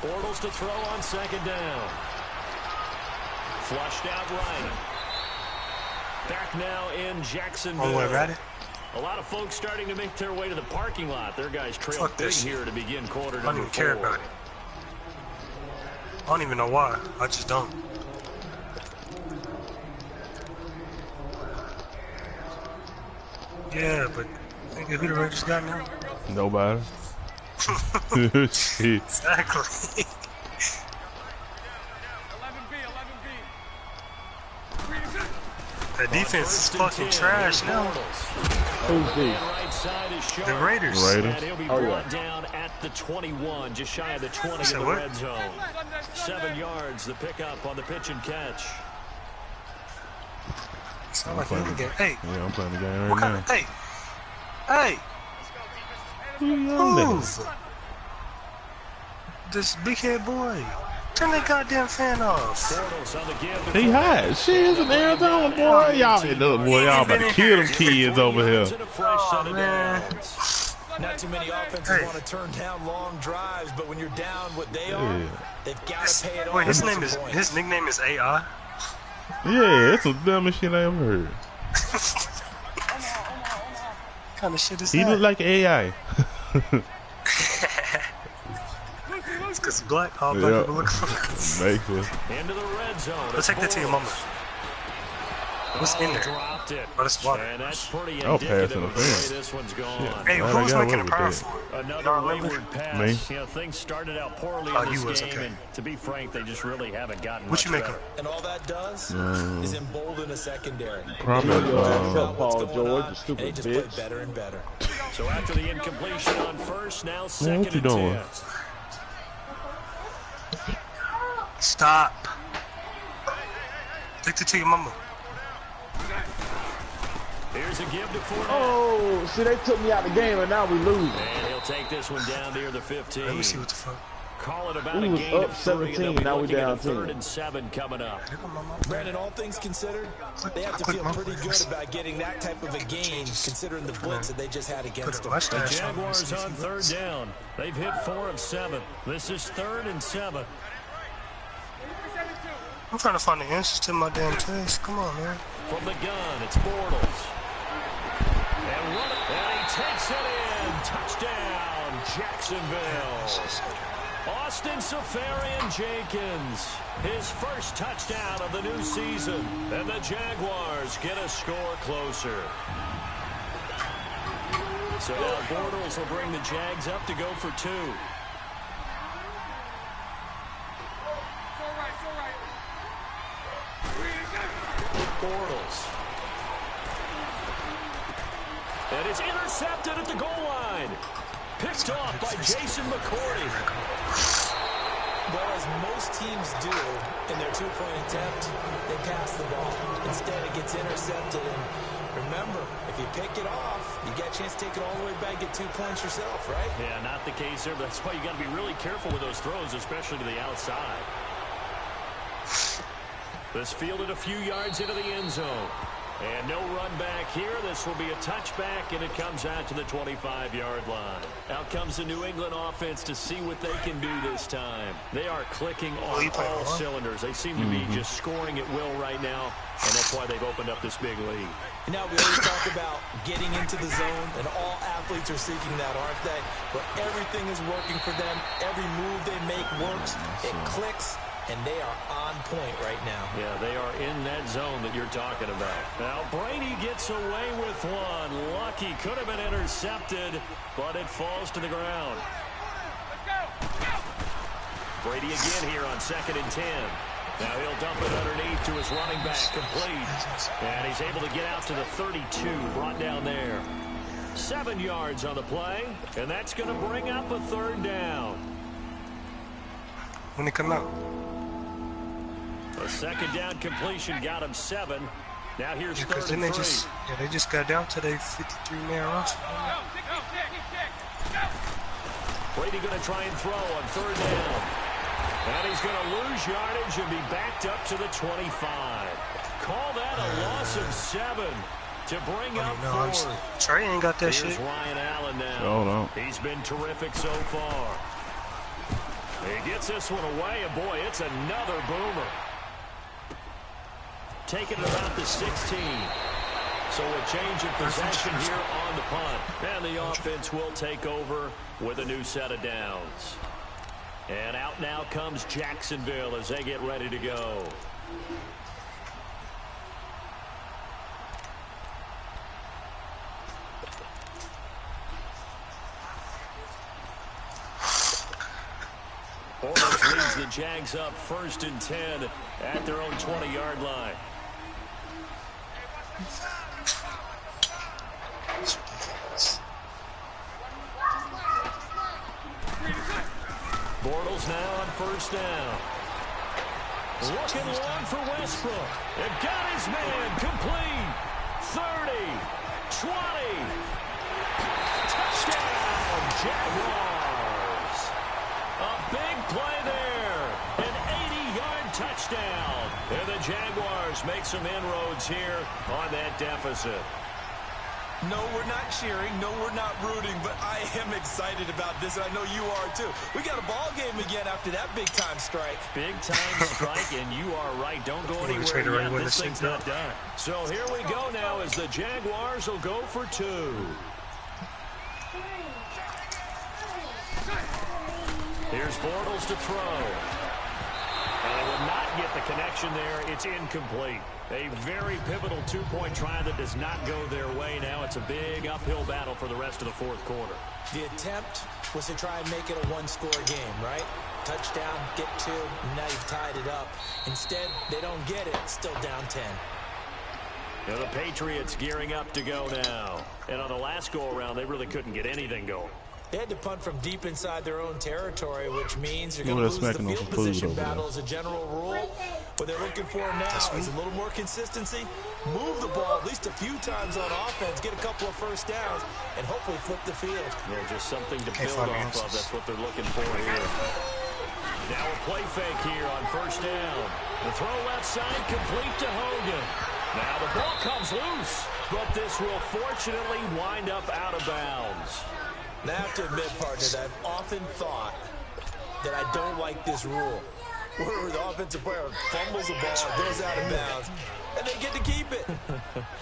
Bortles to throw on 2nd down. Flushed out right. Back now in Jacksonville. Oh, wait, ready? A lot of folks starting to make their way to the parking lot. Their guys trail Fuck big this here to begin quarter I don't number even care 4. about it. I don't even know why. I just don't. Yeah, but nigga, who the Raiders got now? Nobody. Shit. Exactly. 11B. That defense is fucking trash now. Who's he? The Raiders. And he'll be brought down at the 21, just shy of the 20 in the what? red zone. 7 yards, the pickup on the pitch and catch. Sound like another game. Hey, Yeah, I'm playing the game what right kind now. of, hey, Who you yelling move. This big head boy. Turn that goddamn fan off. Bortles on the give. He hot. Shit, it's in Arizona, boy. Y'all about to kill them kids over here. Oh, man. Not too many offenses want to turn down long drives, but when you're down what they are, they've got to pay it off. Wait, his nickname is AI? Yeah, it's the dumbest shit I ever heard. What kind of shit is He that? look like AI. It's because he's black. All black Yeah. people look for. Makes it. Into the red zone. Let's take that to your mama. What's in there? Dropped it. Oh, that's water. And that's pretty Oh, indicative pass of the way this one's gone. Hey, Glad I who's got making away a power with that. for it? Another wayward pass. Me. You know, things started out poorly Oh, in you this was, game, okay. and to be frank, they just really haven't gotten What much you making? better. And all that does is embolden a secondary. Probably, Paul George, you stupid and they just play bitch. better and better. So after the incompletion on first, now Man, second what you and doing? 10. Stop. Take it to your mama. Here's a give to Fournette. Oh, see, they took me out of the game, and now we lose. And he'll take this one down near the 15. Let me see what the fuck. Call it about We a was gain up of 3, and 17, they'll be now we looking at down a 3rd 10. and 7 coming up. Brandon, all things considered, they have to feel pretty good about getting that type of a gain, considering the blitz that they just had against them. The Jaguars on 3rd down. They've hit 4 of 7. This is 3rd and 7. I'm trying to find the answers to my damn test. Come on, man. From the gun, it's Bortles. And he takes it in. Touchdown, Jacksonville. Austin Safarian-Jenkins, his first touchdown of the new season. And the Jaguars get a score closer. So now Bortles will bring the Jags up to go for 2. Bortles. And it's intercepted at the goal line. Picked off by Jason McCourty. Well, as most teams do in their two-point attempt, they pass the ball. Instead, it gets intercepted. And remember, if you pick it off, you get a chance to take it all the way back, get 2 points yourself, right? Yeah, not the case there, but that's why you got to be really careful with those throws, especially to the outside. This fielded a few yards into the end zone. And no run back here. This will be a touchback, and it comes out to the 25-yard line. Out comes the New England offense to see what they can do this time. They are clicking on all cylinders. They seem to be just scoring at will right now, and that's why they've opened up this big lead. Now, we always talk about getting into the zone, and all athletes are seeking that, aren't they? But everything is working for them. Every move they make works. It clicks. And they are on point right now. Yeah, they are in that zone that you're talking about. Now, Brady gets away with one. Lucky, could have been intercepted, but it falls to the ground. Brady again here on 2nd and 10. Now he'll dump it underneath to his running back, complete. And he's able to get out to the 32, brought down there. 7 yards on the play, and that's going to bring up a 3rd down. When they come out. A 2nd down completion got him 7. Now here's 3rd and 3. They just got down to their 53-man roster. Brady going to try and throw on 3rd down. And he's going to lose yardage and be backed up to the 25. Call that a loss of 7 to bring up 4th. Trey ain't got that Here's shit. Ryan Allen now. Hold on. He's been terrific so far. He gets this one away, and boy, it's another boomer. Taking it about the 16. So a change of possession here on the punt. And the offense will take over with a new set of downs. And out now comes Jacksonville as they get ready to go. Bortles leads the Jags up 1st and 10 at their own 20-yard line. Bortles now on 1st down. Looking long for Westbrook. And got his man complete. 30, 20. Touchdown, Jaguars. A big play there. An 80-yard touchdown. And the Jaguars make some inroads here on that deficit. No, we're not cheering. No, we're not rooting. But I am excited about this, and I know you are too. We got a ball game again after that big-time strike. Big-time strike, and you are right. Don't go anywhere yet. This thing's not done. So here we go now as the Jaguars will go for 2. Here's Bortles to throw. And they will not get the connection there. It's incomplete. A very pivotal two-point try that does not go their way. Now it's a big uphill battle for the rest of the fourth quarter. The attempt was to try and make it a one-score game, right? Touchdown, get 2, now you've tied it up. Instead, they don't get it, still down 10. Now the Patriots gearing up to go now. And on the last go-around, they really couldn't get anything going. They had to punt from deep inside their own territory, which means you're going to lose the field position battle as a general rule. What they're looking for now is a little more consistency, move the ball at least a few times on offense, get a couple of first downs, and hopefully flip the field. Yeah, just something to build off of. That's what they're looking for here. Now a play fake here on first down. The throw left side, complete to Hogan. Now the ball comes loose, but this will fortunately wind up out of bounds. Now, I have to admit, partner, that I've often thought that I don't like this rule, where the offensive player fumbles the ball, goes out of bounds, and they get to keep it.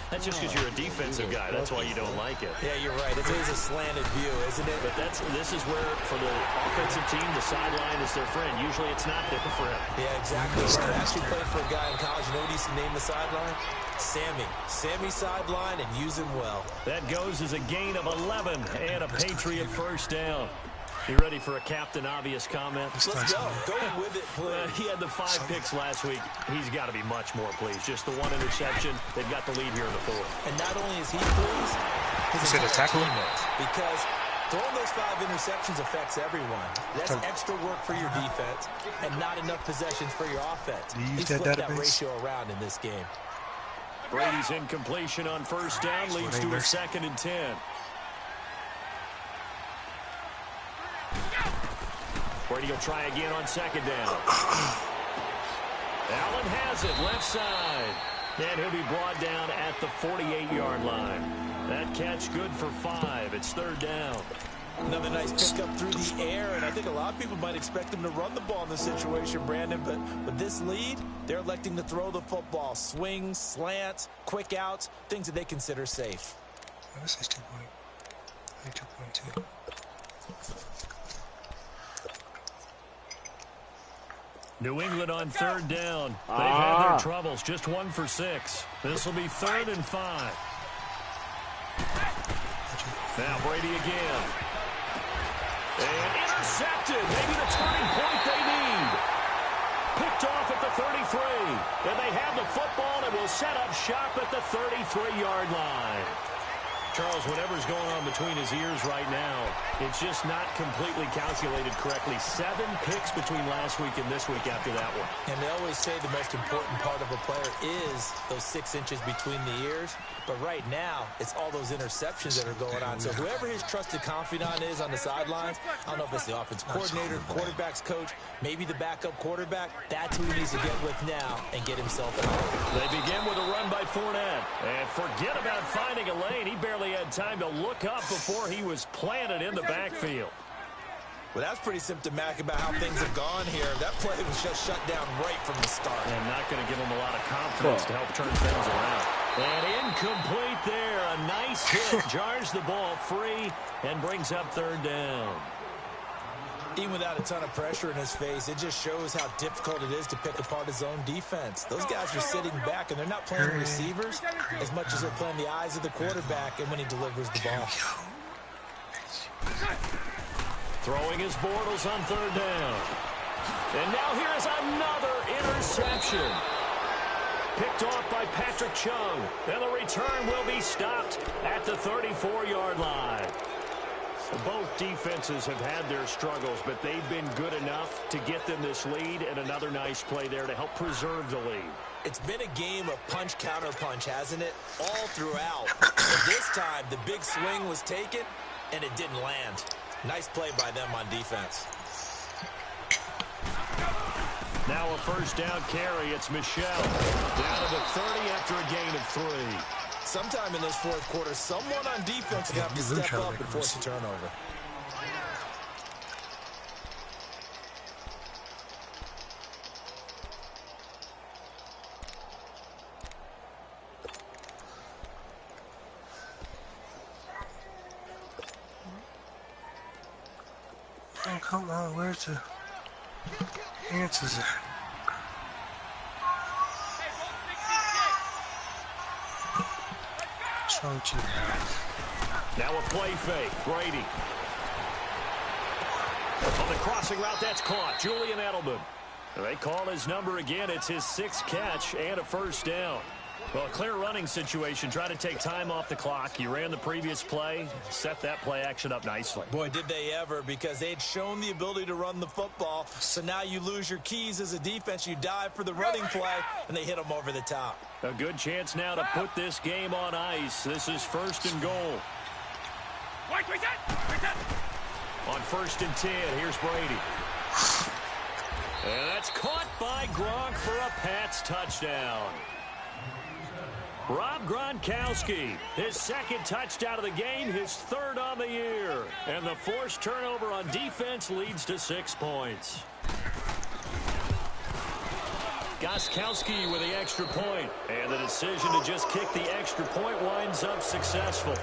That's just because you're a defensive guy. That's why you don't like it. Yeah, you're right. It is a slanted view, isn't it? But this is where, for the offensive team, the sideline is their friend. Usually it's not their friend. Yeah, exactly. I actually played for a guy in college. You know what he used to name the sideline? Sammy. Sammy sideline, and use him well. That goes as a gain of 11 and a Patriot first down. You ready for a Captain Obvious comment? Let's go. Go with it, please. He had the 5 picks last week. He's got to be much more pleased. Just the 1 interception. They've got the lead here in the 4th. And not only is he pleased, his entire team is. Because throwing those 5 interceptions affects everyone. That's extra work for your defense and not enough possessions for your offense. He's flipped that ratio around in this game. Brady's incompletion on first down leads to a 2nd and 10. Brady will try again on 2nd down. Allen has it left side. And he'll be brought down at the 48-yard line. That catch good for 5. It's 3rd down. Another nice pickup through the air, and I think a lot of people might expect them to run the ball in this situation, Brandon, but with this lead, they're electing to throw the football. Swings, slants, quick outs, things that they consider safe. This is 2.2. New England on 3rd down. They've had their troubles. Just 1 for 6. This will be 3rd and 5. Now Brady again. And intercepted. Maybe the turning point they need. Picked off at the 33. And they have the football and will set up shop at the 33-yard line. Charles, whatever's going on between his ears right now, it's just not completely calculated correctly. 7 picks between last week and this week after that one. And they always say the most important part of a player is those 6 inches between the ears. But right now, it's all those interceptions that are going on. So whoever his trusted confidant is on the sidelines, I don't know if it's the offensive coordinator, quarterback's coach, maybe the backup quarterback, that's who he needs to get with now and get himself out. They begin with a run by Fournette. And forget about finding a lane. He barely had time to look up before he was planted in the backfield. Well, that's pretty symptomatic about how things have gone here. That play was just shut down right from the start. And not going to give him a lot of confidence to help turn things around. And incomplete there. A nice hit. Jars the ball free and brings up 3rd down. Even without a ton of pressure in his face, it just shows how difficult it is to pick apart his own defense. Those guys are sitting back, and they're not playing receivers as much as they're playing the eyes of the quarterback and when he delivers the ball. Throwing his Bortles on 3rd down. And now here is another interception. Picked off by Patrick Chung. And the return will be stopped at the 34-yard line. Both defenses have had their struggles, but they've been good enough to get them this lead, and another nice play there to help preserve the lead. It's been a game of punch-counter-punch, hasn't it? All throughout. But this time, the big swing was taken, and it didn't land. Nice play by them on defense. Now a first down carry. It's Michel. Down to the 30 after a gain of 3. Sometime in this 4th quarter, someone on defense is going to have to step up and force a turnover. Oh, come on, where's the answers at? What's wrong with you? Now a play fake. Brady. On the crossing route, that's caught. Julian Edelman. They call his number again. It's his 6th catch and a first down. Well, a clear running situation. Try to take time off the clock. You ran the previous play, set that play action up nicely. Boy, did they ever, because they'd shown the ability to run the football. So now you lose your keys as a defense. You dive for the running play, and they hit them over the top. A good chance now to put this game on ice. This is 1st and goal. Wait, On 1st and 10, here's Brady. And that's caught by Gronk for a Pats touchdown. Rob Gronkowski, his 2nd touchdown of the game, his 3rd on the year. And the forced turnover on defense leads to 6 points. Gostkowski with the extra point. And the decision to just kick the extra point winds up successful.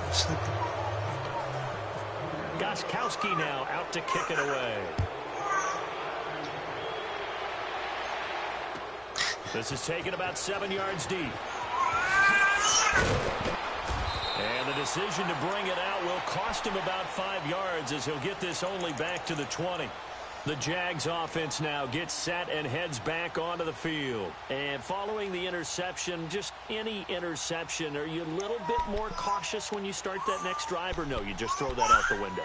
Gostkowski now out to kick it away. This is taken about 7 yards deep. And the decision to bring it out will cost him about 5 yards as he'll get this only back to the 20. The Jags offense now gets set and heads back onto the field. And following the interception, just any interception, are you a little bit more cautious when you start that next drive, or no, you just throw that out the window?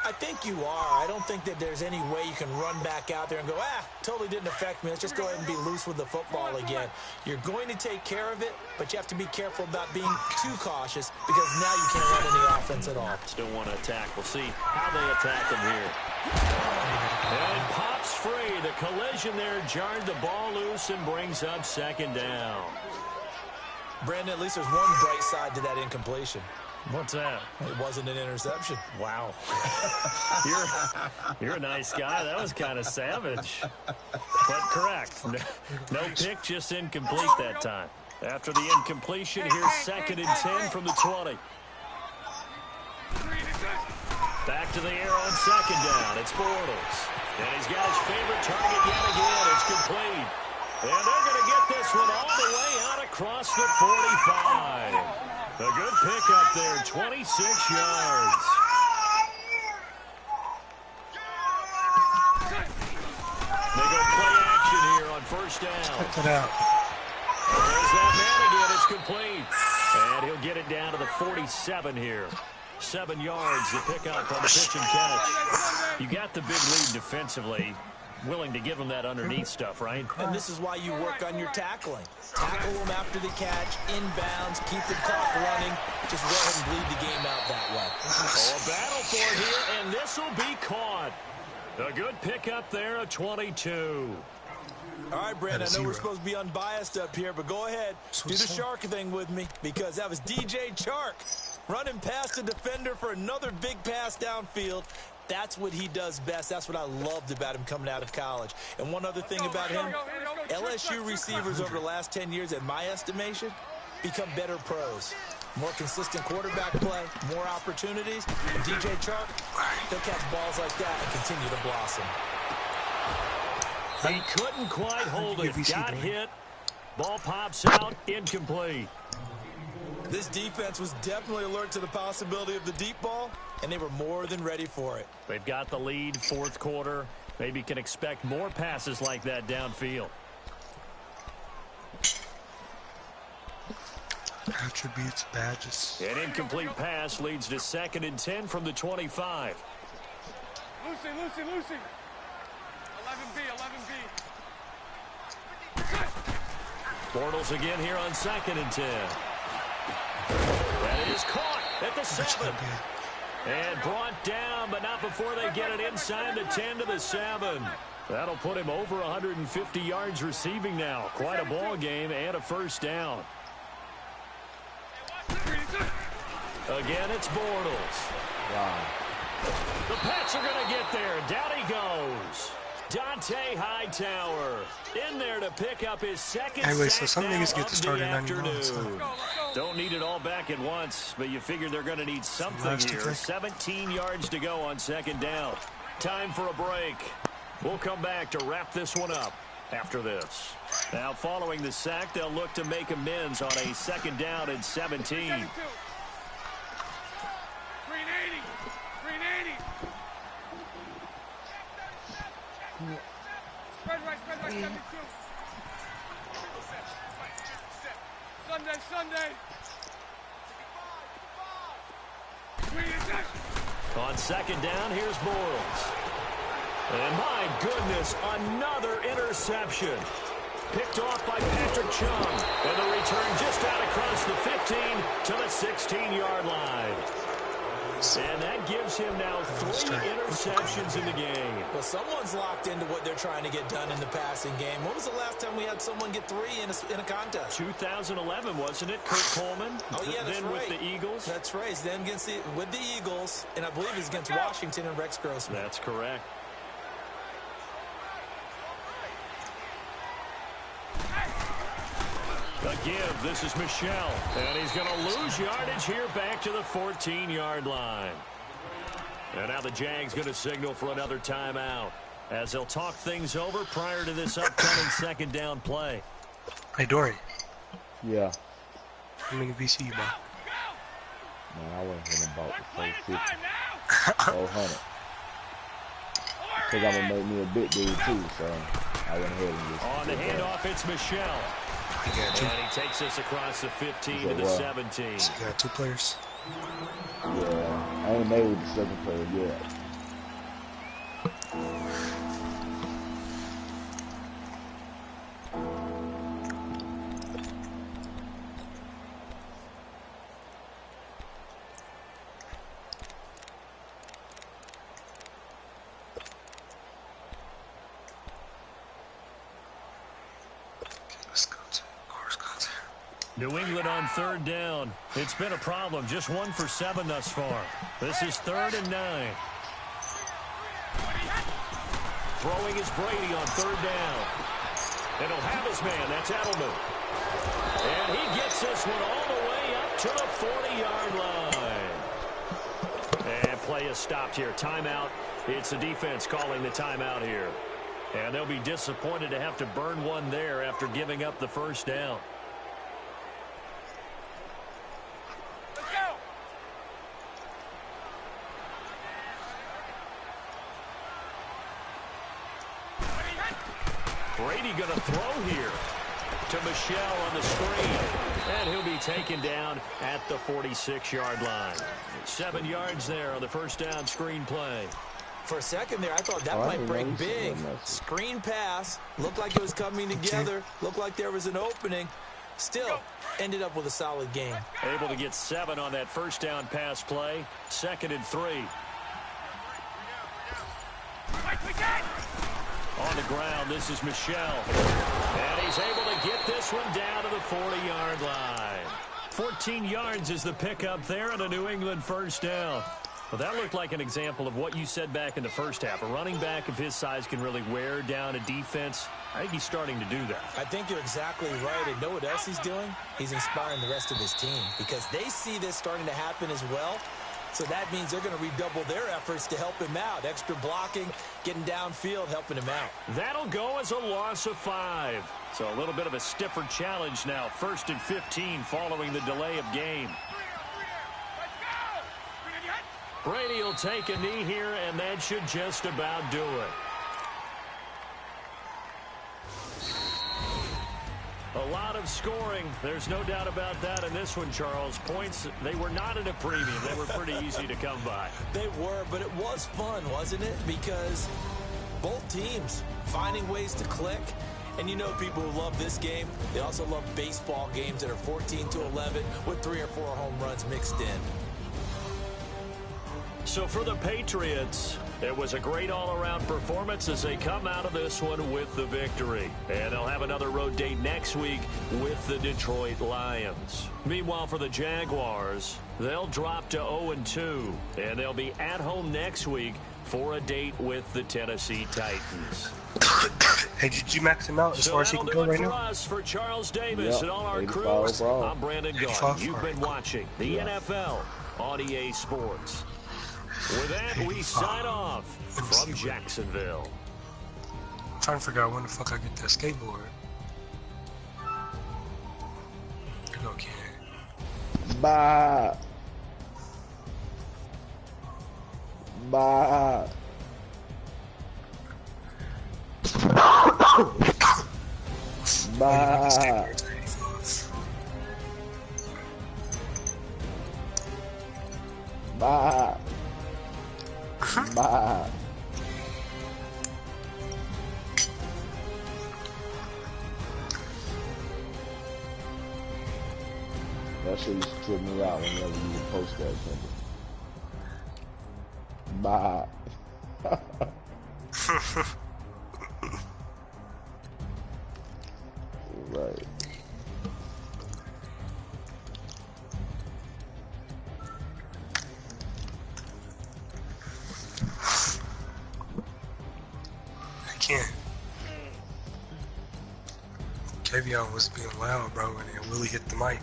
I think you are. I don't think that there's any way you can run back out there and go, totally didn't affect me. Let's just go ahead and be loose with the football again. You're going to take care of it, but you have to be careful about being too cautious because now you can't run any offense at all. Still want to attack. We'll see how they attack him here. And it pops free. The collision there jarred the ball loose and brings up 2nd down. Brandon, at least there's one bright side to that incompletion. What's that? It wasn't an interception. Wow. You're a nice guy. That was kind of savage. But correct. No pick, just incomplete that time. After the incompletion, here's 2nd and 10 from the 20. Back to the air on 2nd down. It's Bortles. And he's got his favorite target yet again. It's complete. And they're going to get this one all the way out across the 45. A good pickup there, 26 yards. They go play action here on 1st down. Check it out. There's that man again. It's complete. And he'll get it down to the 47 here. 7 yards to pick up on the pitch and catch. You got the big lead defensively. Willing to give them that underneath stuff, right? And this is why you work on your tackling. Tackle them after the catch, inbounds, keep the clock running. Just go ahead and bleed the game out that way. Oh, a battle for it here, and this will be caught. A good pickup there, a 22. All right, Brandon, I know we're supposed to be unbiased up here, but go ahead. Do the shark thing with me, because that was DJ Chark running past the defender for another big pass downfield. That's what he does best. That's what I loved about him coming out of college. And one other thing about him, LSU receivers over the last 10 years, in my estimation, become better pros. More consistent quarterback play, more opportunities. And DJ Chark, he'll catch balls like that and continue to blossom. He couldn't quite hold it. Got hit. Ball pops out. Incomplete. This defense was definitely alert to the possibility of the deep ball, and they were more than ready for it. They've got the lead, 4th quarter. Maybe can expect more passes like that downfield. Attributes, badges. An incomplete pass leads to 2nd and 10 from the 25. Lucy. 11B. Bortles again here on 2nd and 10. And it is caught at the 7. And brought down, but not before they get it inside the 10 to the 7. That'll put him over 150 yards receiving now. Quite a ball game and a 1st down. Again, it's Bortles. Wow. The Pats are going to get there. Down he goes. Dante Hightower in there to pick up his 2nd Anyway, sack so some niggas get to start at 91. afternoon. Don't need it all back at once, but you figure they're going to need something here. 17 yards to go on 2nd down. Time for a break. We'll come back to wrap this one up after this. Now, following the sack, they'll look to make amends on a 2nd down and 17. Spread right, 72. Sunday. On second down, here's Bortles. And my goodness, another interception. Picked off by Patrick Chung. And the return just out across the 15 to the 16-yard line. And that gives him now 3 interceptions in the game. Well, someone's locked into what they're trying to get done in the passing game. When was the last time we had someone get 3 in a contest? 2011, wasn't it? Kurt Coleman. Oh, yeah, that's then right. with the Eagles. That's right. Then with the Eagles, and I believe it's against Washington and Rex Grossman. That's correct. A give. This is Michelle. And he's going to lose yardage here back to the 14-yard line. And now the Jags going to signal for another timeout as they'll talk things over prior to this upcoming second down play. Hey, Dory. Yeah. How many VC you bought? Man, I wasn't hitting about the 450. 400. Because I'm going to make me a big dude too, so I went ahead and just... On the handoff, it's Michelle. And he takes us across the 15 to the 17. So you got 2 players? Yeah, I ain't made with the second player yet. New England on third down. It's been a problem. Just 1 for 7 thus far. This is 3rd and 9. Throwing is Brady on third down. And he'll have his man. That's Edelman. And he gets this one all the way up to the 40-yard line. And play is stopped here. Timeout. It's the defense calling the timeout here. And they'll be disappointed to have to burn one there after giving up the first down. Brady going to throw here to Michelle on the screen. And he'll be taken down at the 46-yard line. 7 yards there on the first down screen play. For a second there, I thought that might break big. Screen pass. Looked like it was coming together. Looked like there was an opening. Still ended up with a solid game. Able to get 7 on that first down pass play. 2nd and 3. On the ground, this is Michelle. And he's able to get this one down to the 40-yard line. 14 yards is the pickup there on a New England first down. Well, that looked like an example of what you said back in the first half. A running back of his size can really wear down a defense. I think he's starting to do that. I think you're exactly right. And know what else he's doing? He's inspiring the rest of his team because they see this starting to happen as well. So that means they're going to redouble their efforts to help him out. Extra blocking, getting downfield, helping him out. That'll go as a loss of 5. So a little bit of a stiffer challenge now. 1st and 15 following the delay of game. Brady will take a knee here, and that should just about do it. A lot of scoring. There's no doubt about that in this one, Charles. Points, they were not at a premium. They were pretty easy to come by. They were, but it was fun, wasn't it? Because both teams finding ways to click. And you know people who love this game, they also love baseball games that are 14-11 with 3 or 4 home runs mixed in. So for the Patriots, it was a great all-around performance as they come out of this one with the victory. And they'll have another road date next week with the Detroit Lions. Meanwhile, for the Jaguars, they'll drop to 0-2. And they'll be at home next week for a date with the Tennessee Titans. Hey, did you max him out as far as he can go right now? For us, for Charles Davis and all our crews, I'm Brandon Gaudin. You've been watching the NFL on EA Sports. With that, we sign off from Jacksonville. I'm trying to figure out when the fuck I get that skateboard. There you go, kid. Bye. Bye. Bye. Bye. Bye. That shit used to trip me out whenever you would post that something. Bye. Right. I can't. Kavion was being loud, bro, and then Willie hit the mic.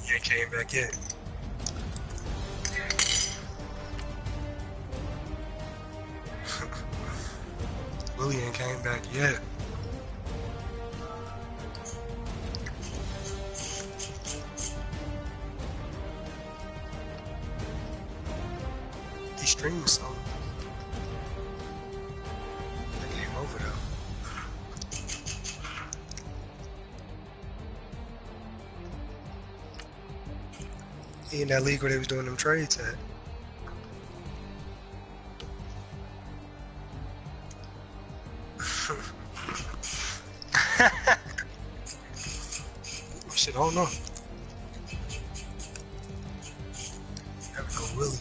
He ain't came back yet. Willie ain't came back yet. He streamed something. That game over though. He in that league where they was doing them trades at. Shit, I don't know. There we go, Willie.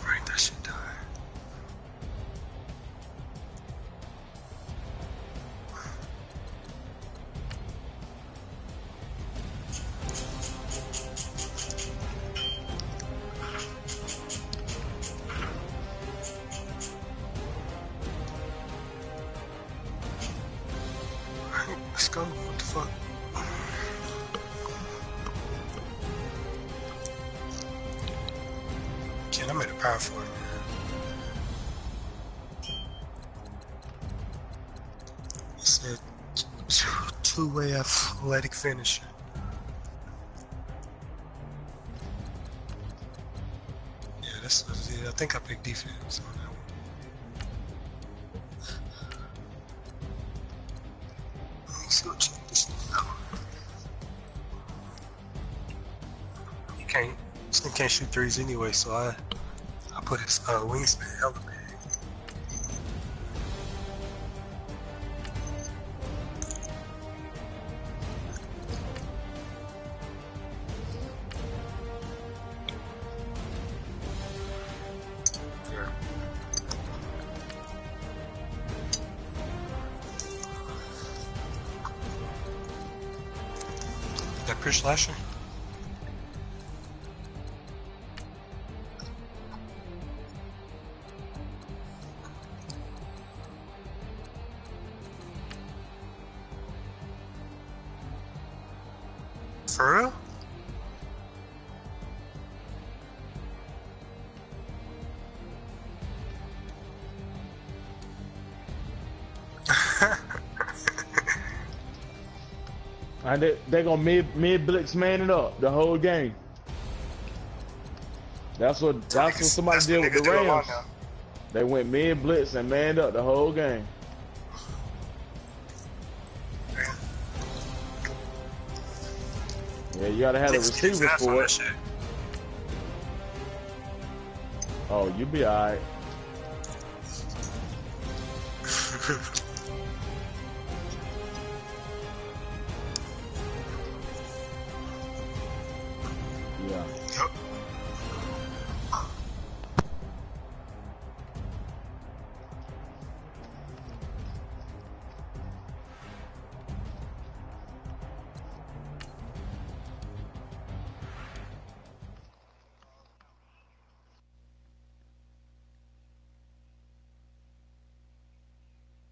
Right, that shit died. Let's go. What the fuck? Kid, I made a power for it, man. It said two-way athletic finisher. Yeah, that's what it is. I think I picked defense on that one. Let's go check this thing out. This thing can't shoot threes anyway, so I put his wingspan hella big. Yeah. That Chris Lasher? For real? And they gonna mid blitz man it up the whole game. That's what somebody did with the Rams. They went mid blitz and manned up the whole game. Yeah, you gotta have the receivers for it. Oh, you be alright. Yeah. Yep.